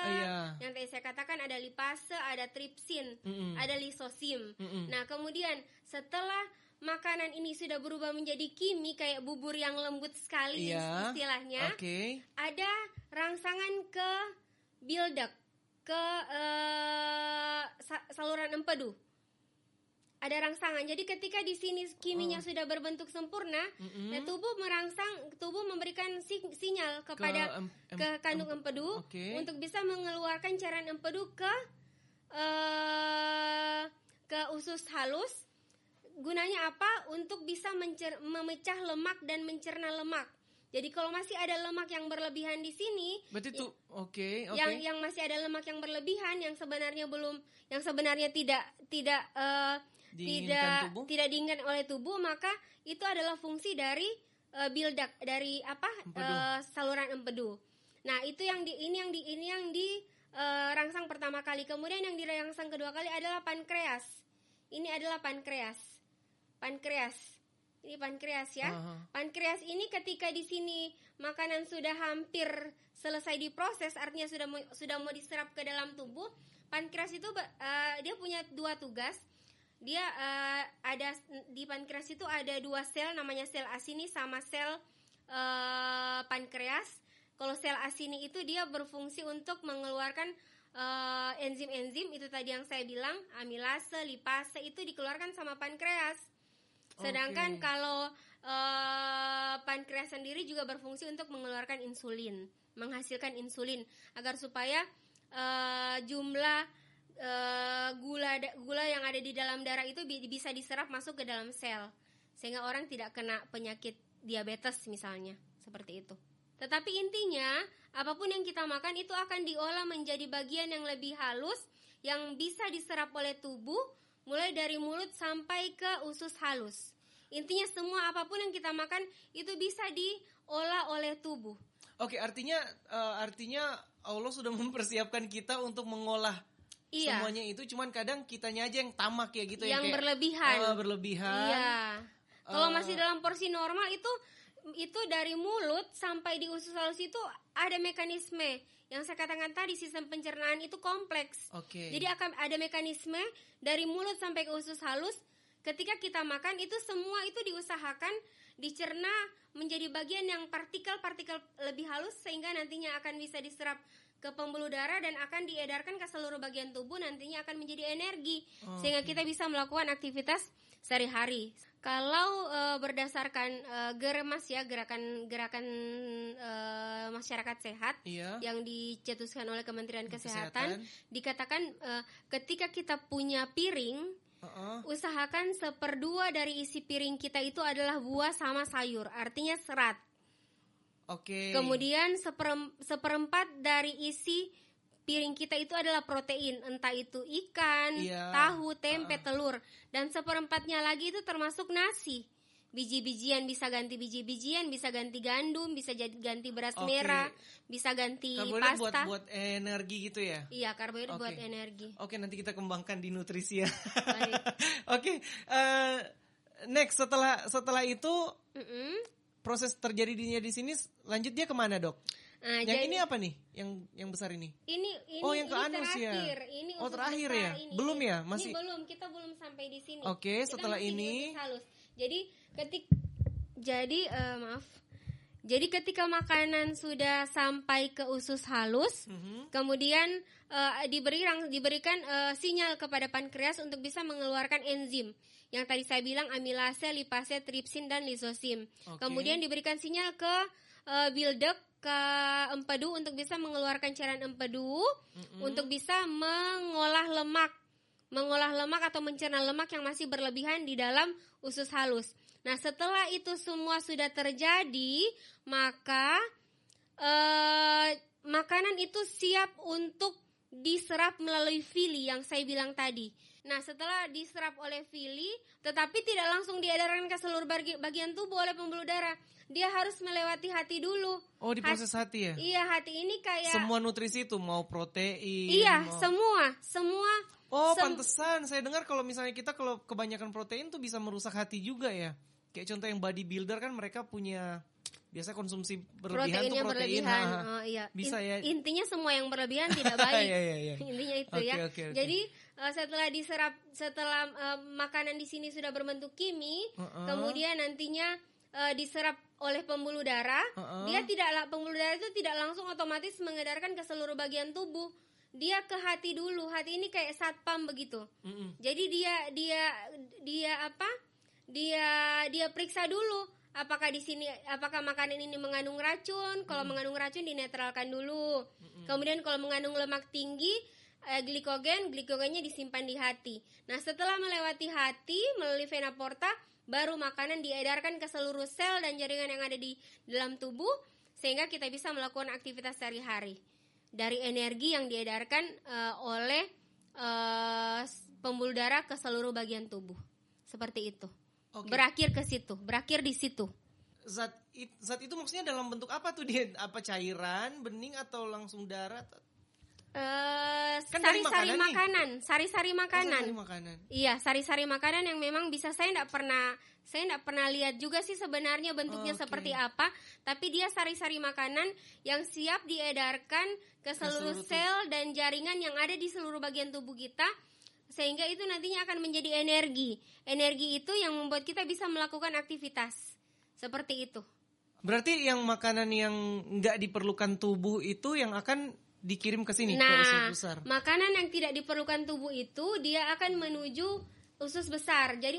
Speaker 2: yang tadi saya katakan ada lipase, ada tripsin, ada lisosim. Nah, kemudian setelah makanan ini sudah berubah menjadi kimi kayak bubur yang lembut sekali istilahnya, ada rangsangan ke bile duct, ke saluran empedu. Ada rangsangan. Jadi ketika di sini kiminya sudah berbentuk sempurna, nah tubuh memberikan sinyal kepada ke kandung empedu untuk bisa mengeluarkan cairan empedu ke usus halus. Gunanya apa? Untuk bisa memecah lemak dan mencerna lemak. Jadi kalau masih ada lemak yang berlebihan di sini, berarti itu yang masih ada lemak yang berlebihan yang sebenarnya tidak diinginkan oleh tubuh, maka itu adalah fungsi dari bile duct, dari saluran empedu. Nah, itu yang dirangsang pertama kali. Kemudian yang dirangsang kedua kali adalah pankreas. Ini adalah pankreas. Ini pankreas ya. Pankreas ini ketika di sini makanan sudah hampir selesai diproses, artinya sudah mau diserap ke dalam tubuh. Pankreas itu dia punya 2 tugas. Dia ada di pankreas itu ada 2 sel, namanya sel asini sama sel pankreas. Kalau sel asini itu dia berfungsi untuk mengeluarkan enzim-enzim itu tadi yang saya bilang, amilase, lipase itu dikeluarkan sama pankreas. Sedangkan kalau pankreas sendiri juga berfungsi untuk mengeluarkan insulin, menghasilkan insulin agar supaya jumlah gula yang ada di dalam darah itu bisa diserap masuk ke dalam sel, sehingga orang tidak kena penyakit diabetes misalnya, seperti itu. Tetapi intinya apapun yang kita makan itu akan diolah menjadi bagian yang lebih halus yang bisa diserap oleh tubuh, mulai dari mulut sampai ke usus halus. Intinya semua apapun yang kita makan itu bisa diolah oleh tubuh.
Speaker 1: Artinya Allah sudah mempersiapkan kita untuk mengolah semuanya itu, cuman kadang kitanya aja yang tamak ya gitu,
Speaker 2: yang berlebihan. Iya. Kalau masih dalam porsi normal itu dari mulut sampai di usus halus itu ada mekanisme yang saya katakan tadi, sistem pencernaan itu kompleks. Jadi akan ada mekanisme dari mulut sampai ke usus halus. Ketika kita makan itu semua itu diusahakan dicerna menjadi bagian yang partikel-partikel lebih halus, sehingga nantinya akan bisa diserap ke pembuluh darah dan akan diedarkan ke seluruh bagian tubuh, nantinya akan menjadi energi sehingga kita bisa melakukan aktivitas sehari-hari. Kalau berdasarkan GERMAS ya, gerakan masyarakat sehat yang dicetuskan oleh Kementerian Kesehatan, dikatakan ketika kita punya piring, usahakan 1/2 dari isi piring kita itu adalah buah sama sayur, artinya serat. Kemudian 1/4 dari isi piring kita itu adalah protein, entah itu ikan, tahu, tempe, telur, dan 1/4-nya lagi itu termasuk nasi. Biji-bijian, bisa ganti biji-bijian, bisa ganti gandum, bisa ganti beras merah, bisa ganti pasta.
Speaker 1: Buat energi gitu ya?
Speaker 2: Iya, karbohidrat buat energi.
Speaker 1: Nanti kita kembangkan di nutrisi ya. Next setelah itu proses terjadinya di sini, lanjut dia kemana, Dok? Yang ini apa nih? Yang besar ini?
Speaker 2: Ini
Speaker 1: yang ke anus
Speaker 2: terakhir.
Speaker 1: ya.
Speaker 2: Ini
Speaker 1: terakhir
Speaker 2: besar
Speaker 1: ya?
Speaker 2: Ini.
Speaker 1: Belum ya? Masih.
Speaker 2: Ini belum, kita belum sampai di sini.
Speaker 1: Oke, setelah ini.
Speaker 2: Halus. Jadi ketika makanan sudah sampai ke usus halus, kemudian diberikan sinyal kepada pankreas untuk bisa mengeluarkan enzim. Yang tadi saya bilang amilase, lipase, tripsin dan lisosim. Kemudian diberikan sinyal ke bile-duct, ke empedu untuk bisa mengeluarkan cairan empedu untuk bisa mengolah lemak atau mencerna lemak yang masih berlebihan di dalam usus halus. Nah, setelah itu semua sudah terjadi, maka makanan itu siap untuk diserap melalui villi yang saya bilang tadi. Nah, setelah diserap oleh villi, tetapi tidak langsung diedarkan ke seluruh bagian tubuh oleh pembuluh darah. Dia harus melewati hati dulu.
Speaker 1: Oh, di proses hati ya?
Speaker 2: Iya, hati ini kayak
Speaker 1: semua nutrisi itu, mau protein.
Speaker 2: Iya, semua.
Speaker 1: Oh, pantesan. Saya dengar kalau misalnya kita kalau kebanyakan protein tuh bisa merusak hati juga ya. Kayak contoh yang bodybuilder kan mereka punya biasa konsumsi berlebihan tuh protein.
Speaker 2: Oh, iya.
Speaker 1: Bisa ya.
Speaker 2: Intinya semua yang berlebihan tidak baik.
Speaker 1: Iya.
Speaker 2: Intinya itu ya. Okay. Jadi setelah makanan di sini sudah berbentuk kimi, kemudian nantinya diserap oleh pembuluh darah, pembuluh darah itu tidak langsung otomatis mengedarkan ke seluruh bagian tubuh. Dia ke hati dulu. Hati ini kayak satpam begitu. Jadi dia periksa dulu apakah makanan ini mengandung racun. Kalau mengandung racun dinetralkan dulu. Kemudian kalau mengandung lemak tinggi, glikogennya disimpan di hati. Nah, setelah melewati hati melalui vena porta, baru makanan diedarkan ke seluruh sel dan jaringan yang ada di dalam tubuh sehingga kita bisa melakukan aktivitas sehari-hari. Dari energi yang diedarkan oleh pembuluh darah ke seluruh bagian tubuh. Seperti itu. Okay. Berakhir di situ.
Speaker 1: Zat itu maksudnya dalam bentuk apa tuh dia? Apa cairan, bening atau langsung darah?
Speaker 2: Sari-sari makanan.
Speaker 1: Sari-sari makanan.
Speaker 2: Iya, sari-sari makanan yang memang bisa saya enggak pernah lihat juga sih sebenarnya bentuknya seperti apa, tapi dia sari-sari makanan yang siap diedarkan ke seluruh sel dan jaringan yang ada di seluruh bagian tubuh kita, sehingga itu nantinya akan menjadi energi. Energi itu yang membuat kita bisa melakukan aktivitas. Seperti itu.
Speaker 1: Berarti yang makanan yang enggak diperlukan tubuh itu yang akan dikirim ke sini,
Speaker 2: ke
Speaker 1: usus besar.
Speaker 2: Makanan yang tidak diperlukan tubuh itu dia akan menuju usus besar. Jadi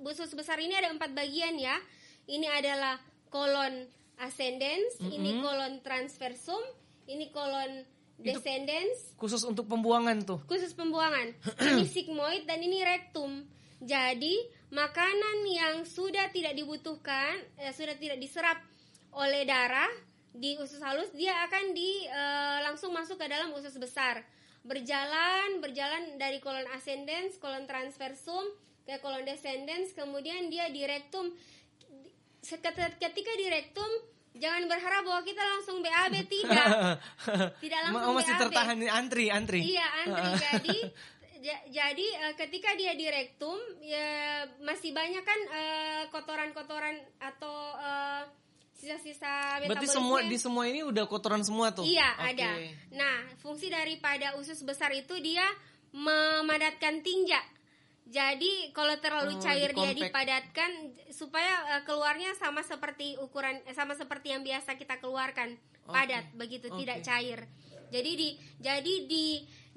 Speaker 2: usus besar ini ada 4 bagian ya. Ini adalah kolon ascendens, ini kolon transversum, ini kolon descendens.
Speaker 1: Khusus untuk pembuangan tuh.
Speaker 2: Khusus pembuangan. Ini sigmoid dan ini rektum. Jadi makanan yang sudah tidak dibutuhkan, sudah tidak diserap oleh darah di usus halus, dia akan langsung masuk ke dalam usus besar. Berjalan dari kolon ascendens, kolon transversum ke kolon descendens, kemudian dia di rektum. Ketika di rektum, jangan berharap bahwa kita langsung BAB, tidak. Tidak langsung
Speaker 1: masih
Speaker 2: BAB.
Speaker 1: tertahan antri.
Speaker 2: Iya, antri. Jadi ketika dia di rektum, ya masih banyak kan kotoran-kotoran atau sisa-sisa metabolisme.
Speaker 1: Berarti di semua ini udah kotoran semua tuh?
Speaker 2: Iya, ada. Nah, fungsi daripada usus besar itu dia memadatkan tinja. Jadi kalau terlalu cair dia dipadatkan supaya keluarnya sama seperti yang biasa kita keluarkan, padat begitu, tidak cair. Jadi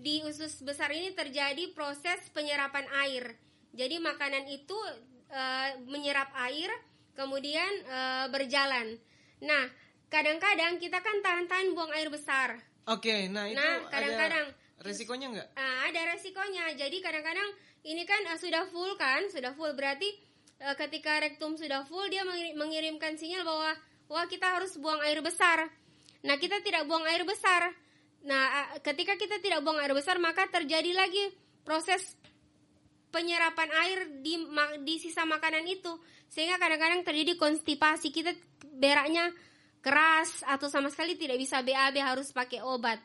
Speaker 2: di usus besar ini terjadi proses penyerapan air. Jadi makanan itu menyerap air, kemudian berjalan. Nah, kadang-kadang kita kan tahan-tahan buang air besar.
Speaker 1: Oke, nah itu
Speaker 2: kadang-kadang
Speaker 1: ada resikonya nggak?
Speaker 2: Ada resikonya. Jadi kadang-kadang ini kan sudah full berarti ketika rektum sudah full dia mengirimkan sinyal bahwa kita harus buang air besar. Nah, kita tidak buang air besar. Nah, ketika kita tidak buang air besar, maka terjadi lagi proses penyerapan air di sisa makanan itu, sehingga kadang-kadang terjadi konstipasi. Kita beraknya keras atau sama sekali tidak bisa BAB, harus pakai obat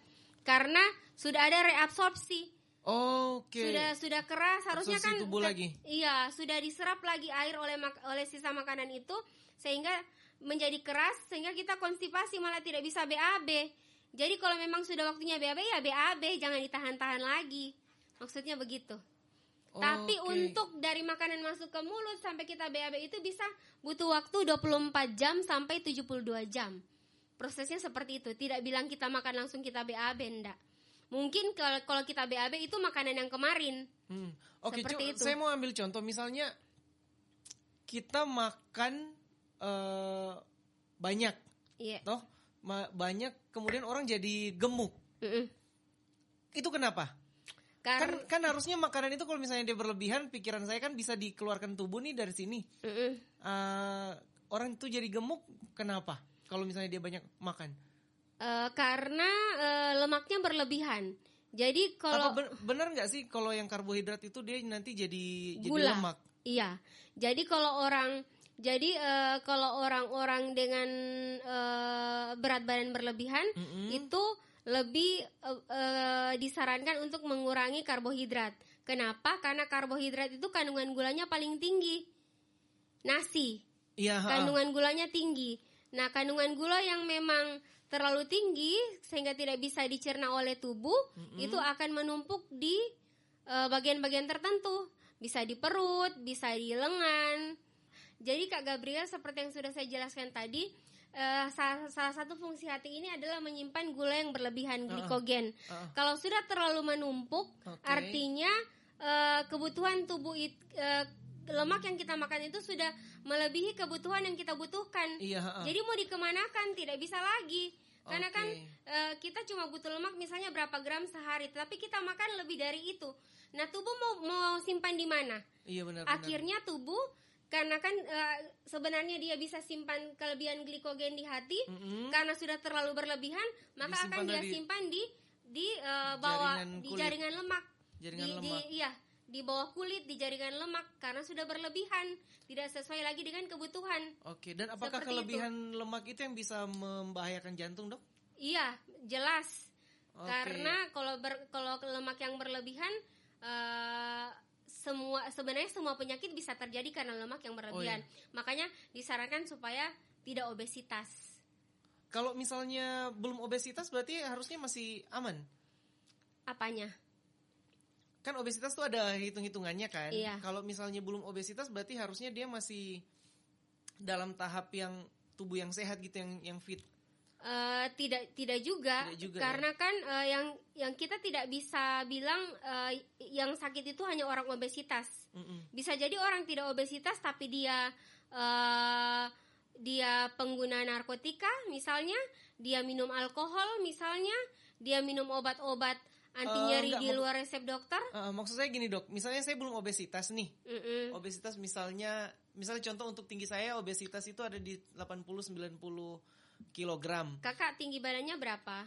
Speaker 2: karena sudah ada reabsorpsi.
Speaker 1: Oke.
Speaker 2: Sudah keras, harusnya
Speaker 1: absorpsi
Speaker 2: kan
Speaker 1: tubuh lagi.
Speaker 2: Iya, sudah diserap lagi air oleh sisa makanan itu, sehingga menjadi keras sehingga kita konstipasi malah tidak bisa BAB. Jadi kalau memang sudah waktunya BAB ya BAB, jangan ditahan-tahan lagi. Maksudnya begitu. Tapi untuk dari makanan masuk ke mulut sampai kita BAB itu bisa butuh waktu 24 jam sampai 72 jam. Prosesnya seperti itu. Tidak bilang kita makan langsung kita BAB, enggak. Mungkin kalau kita BAB itu makanan yang kemarin.
Speaker 1: Oke, saya mau ambil contoh. Misalnya kita makan banyak, toh banyak, kemudian orang jadi gemuk. Itu kenapa? Kan harusnya makanan itu kalau misalnya dia berlebihan, pikiran saya kan bisa dikeluarkan tubuh nih dari sini. Orang itu jadi gemuk, kenapa? Kalau misalnya dia banyak makan?
Speaker 2: Karena lemaknya berlebihan. Jadi kalau
Speaker 1: benar nggak sih kalau yang karbohidrat itu dia nanti jadi
Speaker 2: gula.
Speaker 1: Lemak?
Speaker 2: Iya. Jadi kalau orang-orang dengan berat badan berlebihan itu lebih disarankan untuk mengurangi karbohidrat. Kenapa? Karena karbohidrat itu kandungan gulanya paling tinggi. Nasi. Iya, kandungan gulanya tinggi. Nah, kandungan gula yang memang terlalu tinggi sehingga tidak bisa dicerna oleh tubuh, itu akan menumpuk di bagian-bagian tertentu. Bisa di perut, bisa di lengan. Jadi Kak Gabriel, seperti yang sudah saya jelaskan tadi, salah satu fungsi hati ini adalah menyimpan gula yang berlebihan, glikogen. Kalau sudah terlalu menumpuk, artinya kebutuhan tubuh lemak yang kita makan itu sudah melebihi kebutuhan yang kita butuhkan. Jadi mau dikemanakan tidak bisa lagi. Karena kan kita cuma butuh lemak misalnya berapa gram sehari, tapi kita makan lebih dari itu. Nah, tubuh mau simpan di mana?
Speaker 1: Iya, benar.
Speaker 2: Akhirnya tubuh, karena kan sebenarnya dia bisa simpan kelebihan glikogen di hati, karena sudah terlalu berlebihan, maka akan dia simpan di bawah di jaringan lemak. Di bawah kulit, di jaringan lemak, karena sudah berlebihan, tidak sesuai lagi dengan kebutuhan.
Speaker 1: Oke, dan apakah kelebihan lemak itu yang bisa membahayakan jantung, Dok?
Speaker 2: Iya, jelas. Karena kalau lemak yang berlebihan, sebenarnya semua penyakit bisa terjadi karena lemak yang berlebihan. Makanya disarankan supaya tidak obesitas.
Speaker 1: Kalau misalnya belum obesitas berarti harusnya masih aman.
Speaker 2: Apanya?
Speaker 1: Kan obesitas tuh ada hitung-hitungannya kan.
Speaker 2: Iya.
Speaker 1: Kalau misalnya belum obesitas berarti harusnya dia masih dalam tahap yang tubuh yang sehat gitu, yang fit.
Speaker 2: Tidak juga karena kan yang kita tidak bisa bilang yang sakit itu hanya orang obesitas. Bisa jadi orang tidak obesitas tapi dia pengguna narkotika misalnya, dia minum alkohol misalnya, dia minum obat-obat anti nyeri di luar resep dokter.
Speaker 1: Maksud saya gini, Dok, misalnya saya belum obesitas nih. Obesitas misalnya contoh untuk tinggi saya, obesitas itu ada di 80-90 kilogram.
Speaker 2: Kakak tinggi badannya berapa?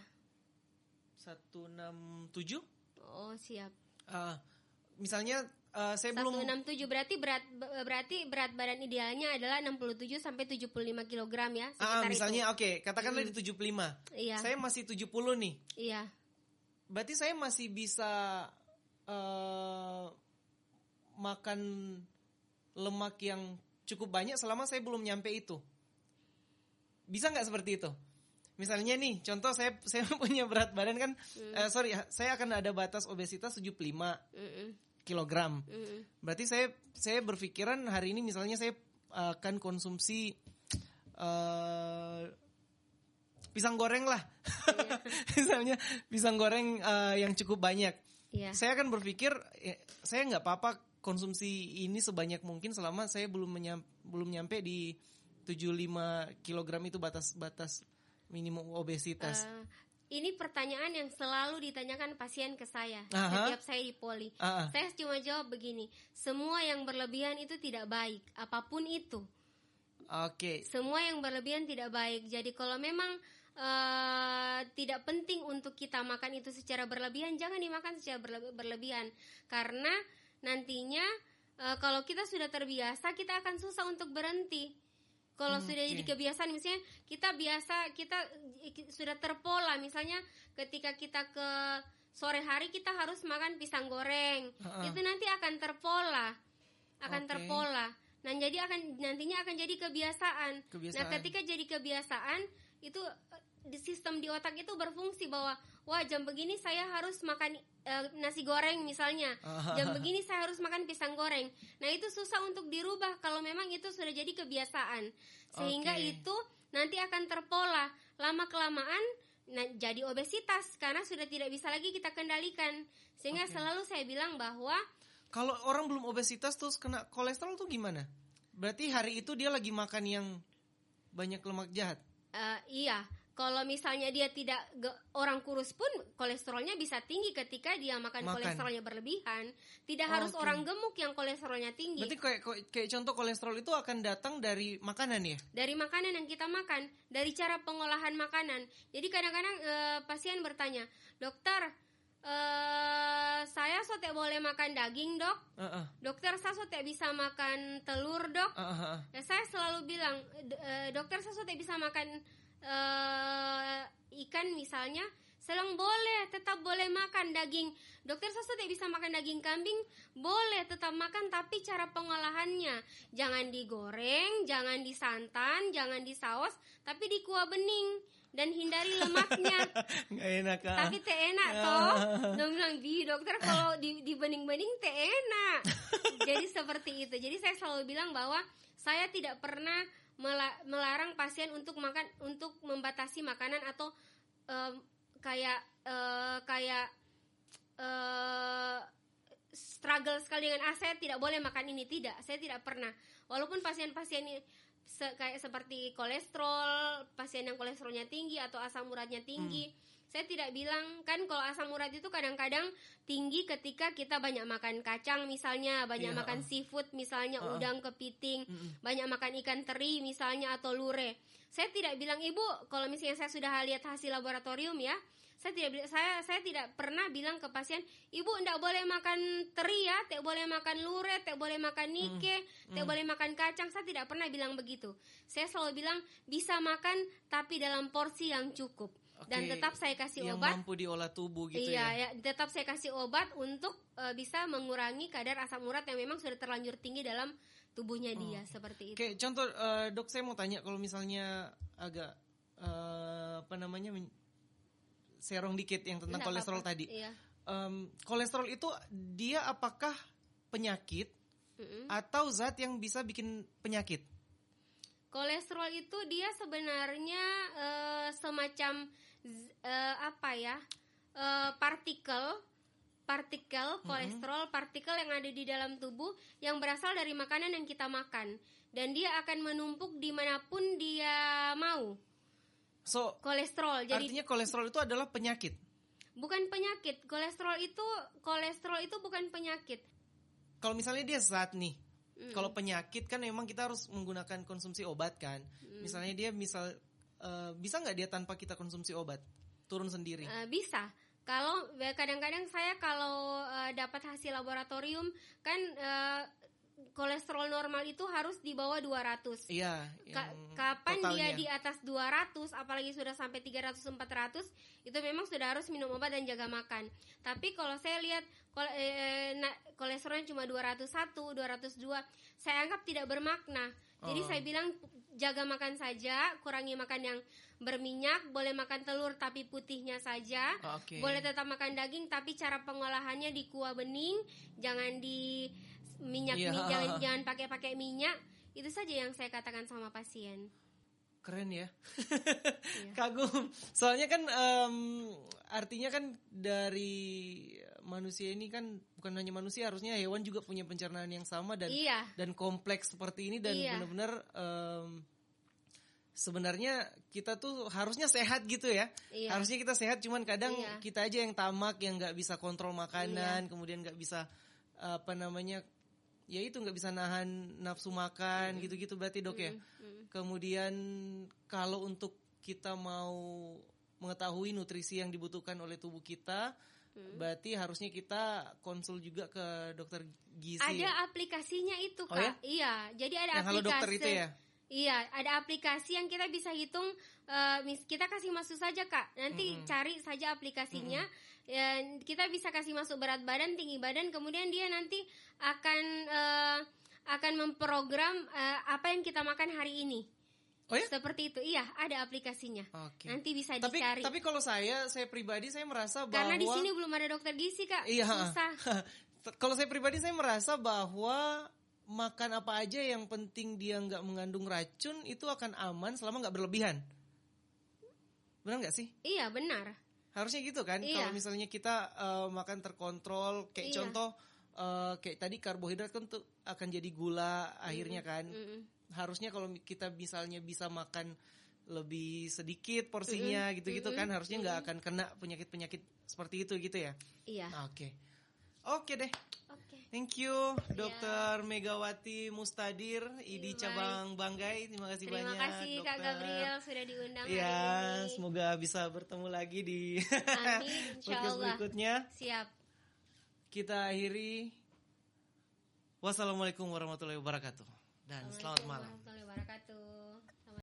Speaker 1: 167.
Speaker 2: Oh, siap.
Speaker 1: Misalnya saya belum
Speaker 2: 167 berarti berat badan idealnya adalah 67 sampai 75 kg ya, sekitar
Speaker 1: misalnya
Speaker 2: itu.
Speaker 1: Oke, katakanlah di 75.
Speaker 2: Iya.
Speaker 1: Saya masih 70 nih.
Speaker 2: Iya.
Speaker 1: Berarti saya masih bisa makan lemak yang cukup banyak selama saya belum nyampe itu. Bisa nggak seperti itu? Misalnya nih, contoh saya punya berat badan kan, saya akan ada batas obesitas 75 kilogram. Berarti saya berpikiran hari ini misalnya saya akan konsumsi pisang goreng lah. Misalnya pisang goreng yang cukup banyak. Saya akan berpikir saya nggak apa-apa konsumsi ini sebanyak mungkin selama saya belum nyampe di 75 kilogram itu batas minimum obesitas.
Speaker 2: Ini pertanyaan yang selalu ditanyakan pasien ke saya setiap saya di poli. Saya cuma jawab begini, semua yang berlebihan itu tidak baik, apapun itu. Semua yang berlebihan tidak baik. Jadi kalau memang tidak penting untuk kita makan itu secara berlebihan, jangan dimakan secara berlebihan. Karena nantinya kalau kita sudah terbiasa, kita akan susah untuk berhenti. Kalau sudah jadi kebiasaan, misalnya kita sudah terpola, misalnya ketika kita ke sore hari kita harus makan pisang goreng, itu nanti akan terpola, terpola. Nah, jadi nantinya akan jadi kebiasaan. Nah, ketika jadi kebiasaan itu di sistem di otak itu berfungsi bahwa wah jam begini saya harus makan nasi goreng misalnya, jam begini saya harus makan pisang goreng. Nah itu susah untuk dirubah kalau memang itu sudah jadi kebiasaan, sehingga itu nanti akan terpola lama kelamaan jadi obesitas karena sudah tidak bisa lagi kita kendalikan. Sehingga selalu saya bilang bahwa
Speaker 1: kalau orang belum obesitas terus kena kolesterol tuh gimana? Berarti hari itu dia lagi makan yang banyak lemak jahat.
Speaker 2: Iya. Kalau misalnya dia tidak orang kurus pun kolesterolnya bisa tinggi ketika dia makan. Kolesterolnya berlebihan. Tidak harus orang gemuk yang kolesterolnya tinggi.
Speaker 1: Berarti kayak contoh kolesterol itu akan datang dari makanan ya?
Speaker 2: Dari makanan yang kita makan, dari cara pengolahan makanan. Jadi kadang-kadang pasien bertanya, dokter, saya tidak boleh makan daging dok. Dokter saya tidak bisa makan telur dok. Ya, saya selalu bilang, dokter saya tidak bisa makan ikan misalnya. Selang boleh, tetap boleh makan daging. Dokter saya tidak bisa makan daging kambing, boleh tetap makan, tapi cara pengolahannya jangan digoreng, jangan disantan, jangan disaus, tapi di kuah bening dan hindari lemaknya.
Speaker 1: Nggak enak
Speaker 2: Tapi teh enak toh. Dia bilang, dokter kalau di bening-bening teh enak. Jadi seperti itu. Jadi saya selalu bilang bahwa saya tidak pernah melarang pasien untuk makan, untuk membatasi makanan atau kayak struggle sekali dengan saya tidak boleh makan ini, tidak, saya tidak pernah. Walaupun pasien-pasien ini kayak seperti kolesterol, pasien yang kolesterolnya tinggi atau asam uratnya tinggi, saya tidak bilang, kan kalau asam urat itu kadang-kadang tinggi ketika kita banyak makan kacang misalnya, banyak makan seafood misalnya, udang kepiting, banyak makan ikan teri misalnya atau lure. Saya tidak bilang, ibu, kalau misalnya saya sudah lihat hasil laboratorium ya, saya tidak pernah bilang ke pasien, ibu tidak boleh makan teri ya, tidak boleh makan lure, tidak boleh makan nike, tidak boleh makan kacang. Saya tidak pernah bilang begitu. Saya selalu bilang bisa makan tapi dalam porsi yang cukup. Dan tetap saya kasih obat
Speaker 1: yang mampu diolah tubuh gitu.
Speaker 2: ya. Tetap saya kasih obat untuk bisa mengurangi kadar asam urat yang memang sudah terlanjur tinggi dalam tubuhnya dia, seperti itu.
Speaker 1: Oke, contoh dok, saya mau tanya kalau misalnya agak serong dikit yang tentang kolesterol tadi.
Speaker 2: Iya.
Speaker 1: Kolesterol itu dia apakah penyakit atau zat yang bisa bikin penyakit?
Speaker 2: Kolesterol itu dia sebenarnya semacam partikel kolesterol, partikel yang ada di dalam tubuh yang berasal dari makanan yang kita makan, dan dia akan menumpuk dimanapun dia mau. Kolesterol. Jadi
Speaker 1: artinya kolesterol itu adalah penyakit?
Speaker 2: Bukan penyakit. Kolesterol itu bukan penyakit.
Speaker 1: Kalau misalnya dia zat nih. Kalau penyakit kan memang kita harus menggunakan konsumsi obat kan. Misalnya dia bisa nggak dia tanpa kita konsumsi obat turun sendiri? Bisa.
Speaker 2: Kalau kadang-kadang saya kalau dapat hasil laboratorium kan kolesterol normal itu harus di bawah 200.
Speaker 1: Iya.
Speaker 2: Kapan
Speaker 1: totalnya
Speaker 2: dia di atas 200, apalagi sudah sampai 300-400, itu memang sudah harus minum obat dan jaga makan. Tapi kalau saya lihat kolesterolnya cuma 201, 202, saya anggap tidak bermakna. Jadi saya bilang jaga makan saja, kurangi makan yang berminyak, boleh makan telur tapi putihnya saja, boleh tetap makan daging tapi cara pengolahannya di kuah bening, jangan di minyak, jangan pakai minyak. Itu saja yang saya katakan sama pasien.
Speaker 1: Keren ya. Kagum. Soalnya kan artinya kan dari manusia ini kan bukan hanya manusia, harusnya hewan juga punya pencernaan yang sama dan kompleks seperti ini, dan benar-benar sebenarnya kita tuh harusnya sehat gitu ya. Harusnya kita sehat, cuman kadang kita aja yang tamak, yang nggak bisa kontrol makanan, kemudian nggak bisa ya itu nggak bisa nahan nafsu makan gitu-gitu berarti dok ya. Kemudian kalau untuk kita mau mengetahui nutrisi yang dibutuhkan oleh tubuh kita, berarti harusnya kita konsul juga ke dokter gizi.
Speaker 2: Ada aplikasinya itu Kak.
Speaker 1: Ya?
Speaker 2: Iya, jadi ada
Speaker 1: yang
Speaker 2: aplikasi.
Speaker 1: Halo Dokter itu ya?
Speaker 2: Iya, ada aplikasi yang kita bisa hitung. Kita kasih masuk saja Kak. Nanti cari saja aplikasinya. Kita bisa kasih masuk berat badan, tinggi badan. Kemudian dia nanti akan memprogram apa yang kita makan hari ini.
Speaker 1: Oh ya?
Speaker 2: Seperti itu, iya, ada aplikasinya.
Speaker 1: Oke.
Speaker 2: Nanti bisa dicari.
Speaker 1: Tapi kalau saya pribadi saya merasa bahwa
Speaker 2: karena di sini belum ada dokter gizi, Kak.
Speaker 1: Iya.
Speaker 2: Susah.
Speaker 1: Kalau saya pribadi saya merasa bahwa makan apa aja yang penting dia nggak mengandung racun itu akan aman selama nggak berlebihan. Benar nggak sih?
Speaker 2: Iya, benar.
Speaker 1: Harusnya gitu kan?
Speaker 2: Iya.
Speaker 1: Kalau misalnya kita makan terkontrol, kayak contoh kayak tadi karbohidrat kan tuh akan jadi gula akhirnya kan. Harusnya kalau kita misalnya bisa makan lebih sedikit porsinya gitu-gitu kan, harusnya nggak akan kena penyakit-penyakit seperti itu gitu ya.
Speaker 2: Iya.
Speaker 1: Oke deh. Thank you Dr. Megawati Mustadir, ID cabang Banggai. Terima kasih banyak.
Speaker 2: Terima kasih
Speaker 1: dokter.
Speaker 2: Kak Gabriel sudah diundang
Speaker 1: ya,
Speaker 2: hari ini.
Speaker 1: Semoga bisa bertemu lagi di
Speaker 2: Amin,
Speaker 1: podcast berikutnya.
Speaker 2: Siap.
Speaker 1: Kita akhiri. Wassalamualaikum warahmatullahi wabarakatuh. Dan selamat malam.
Speaker 2: Warahmatullahi wabarakatuh.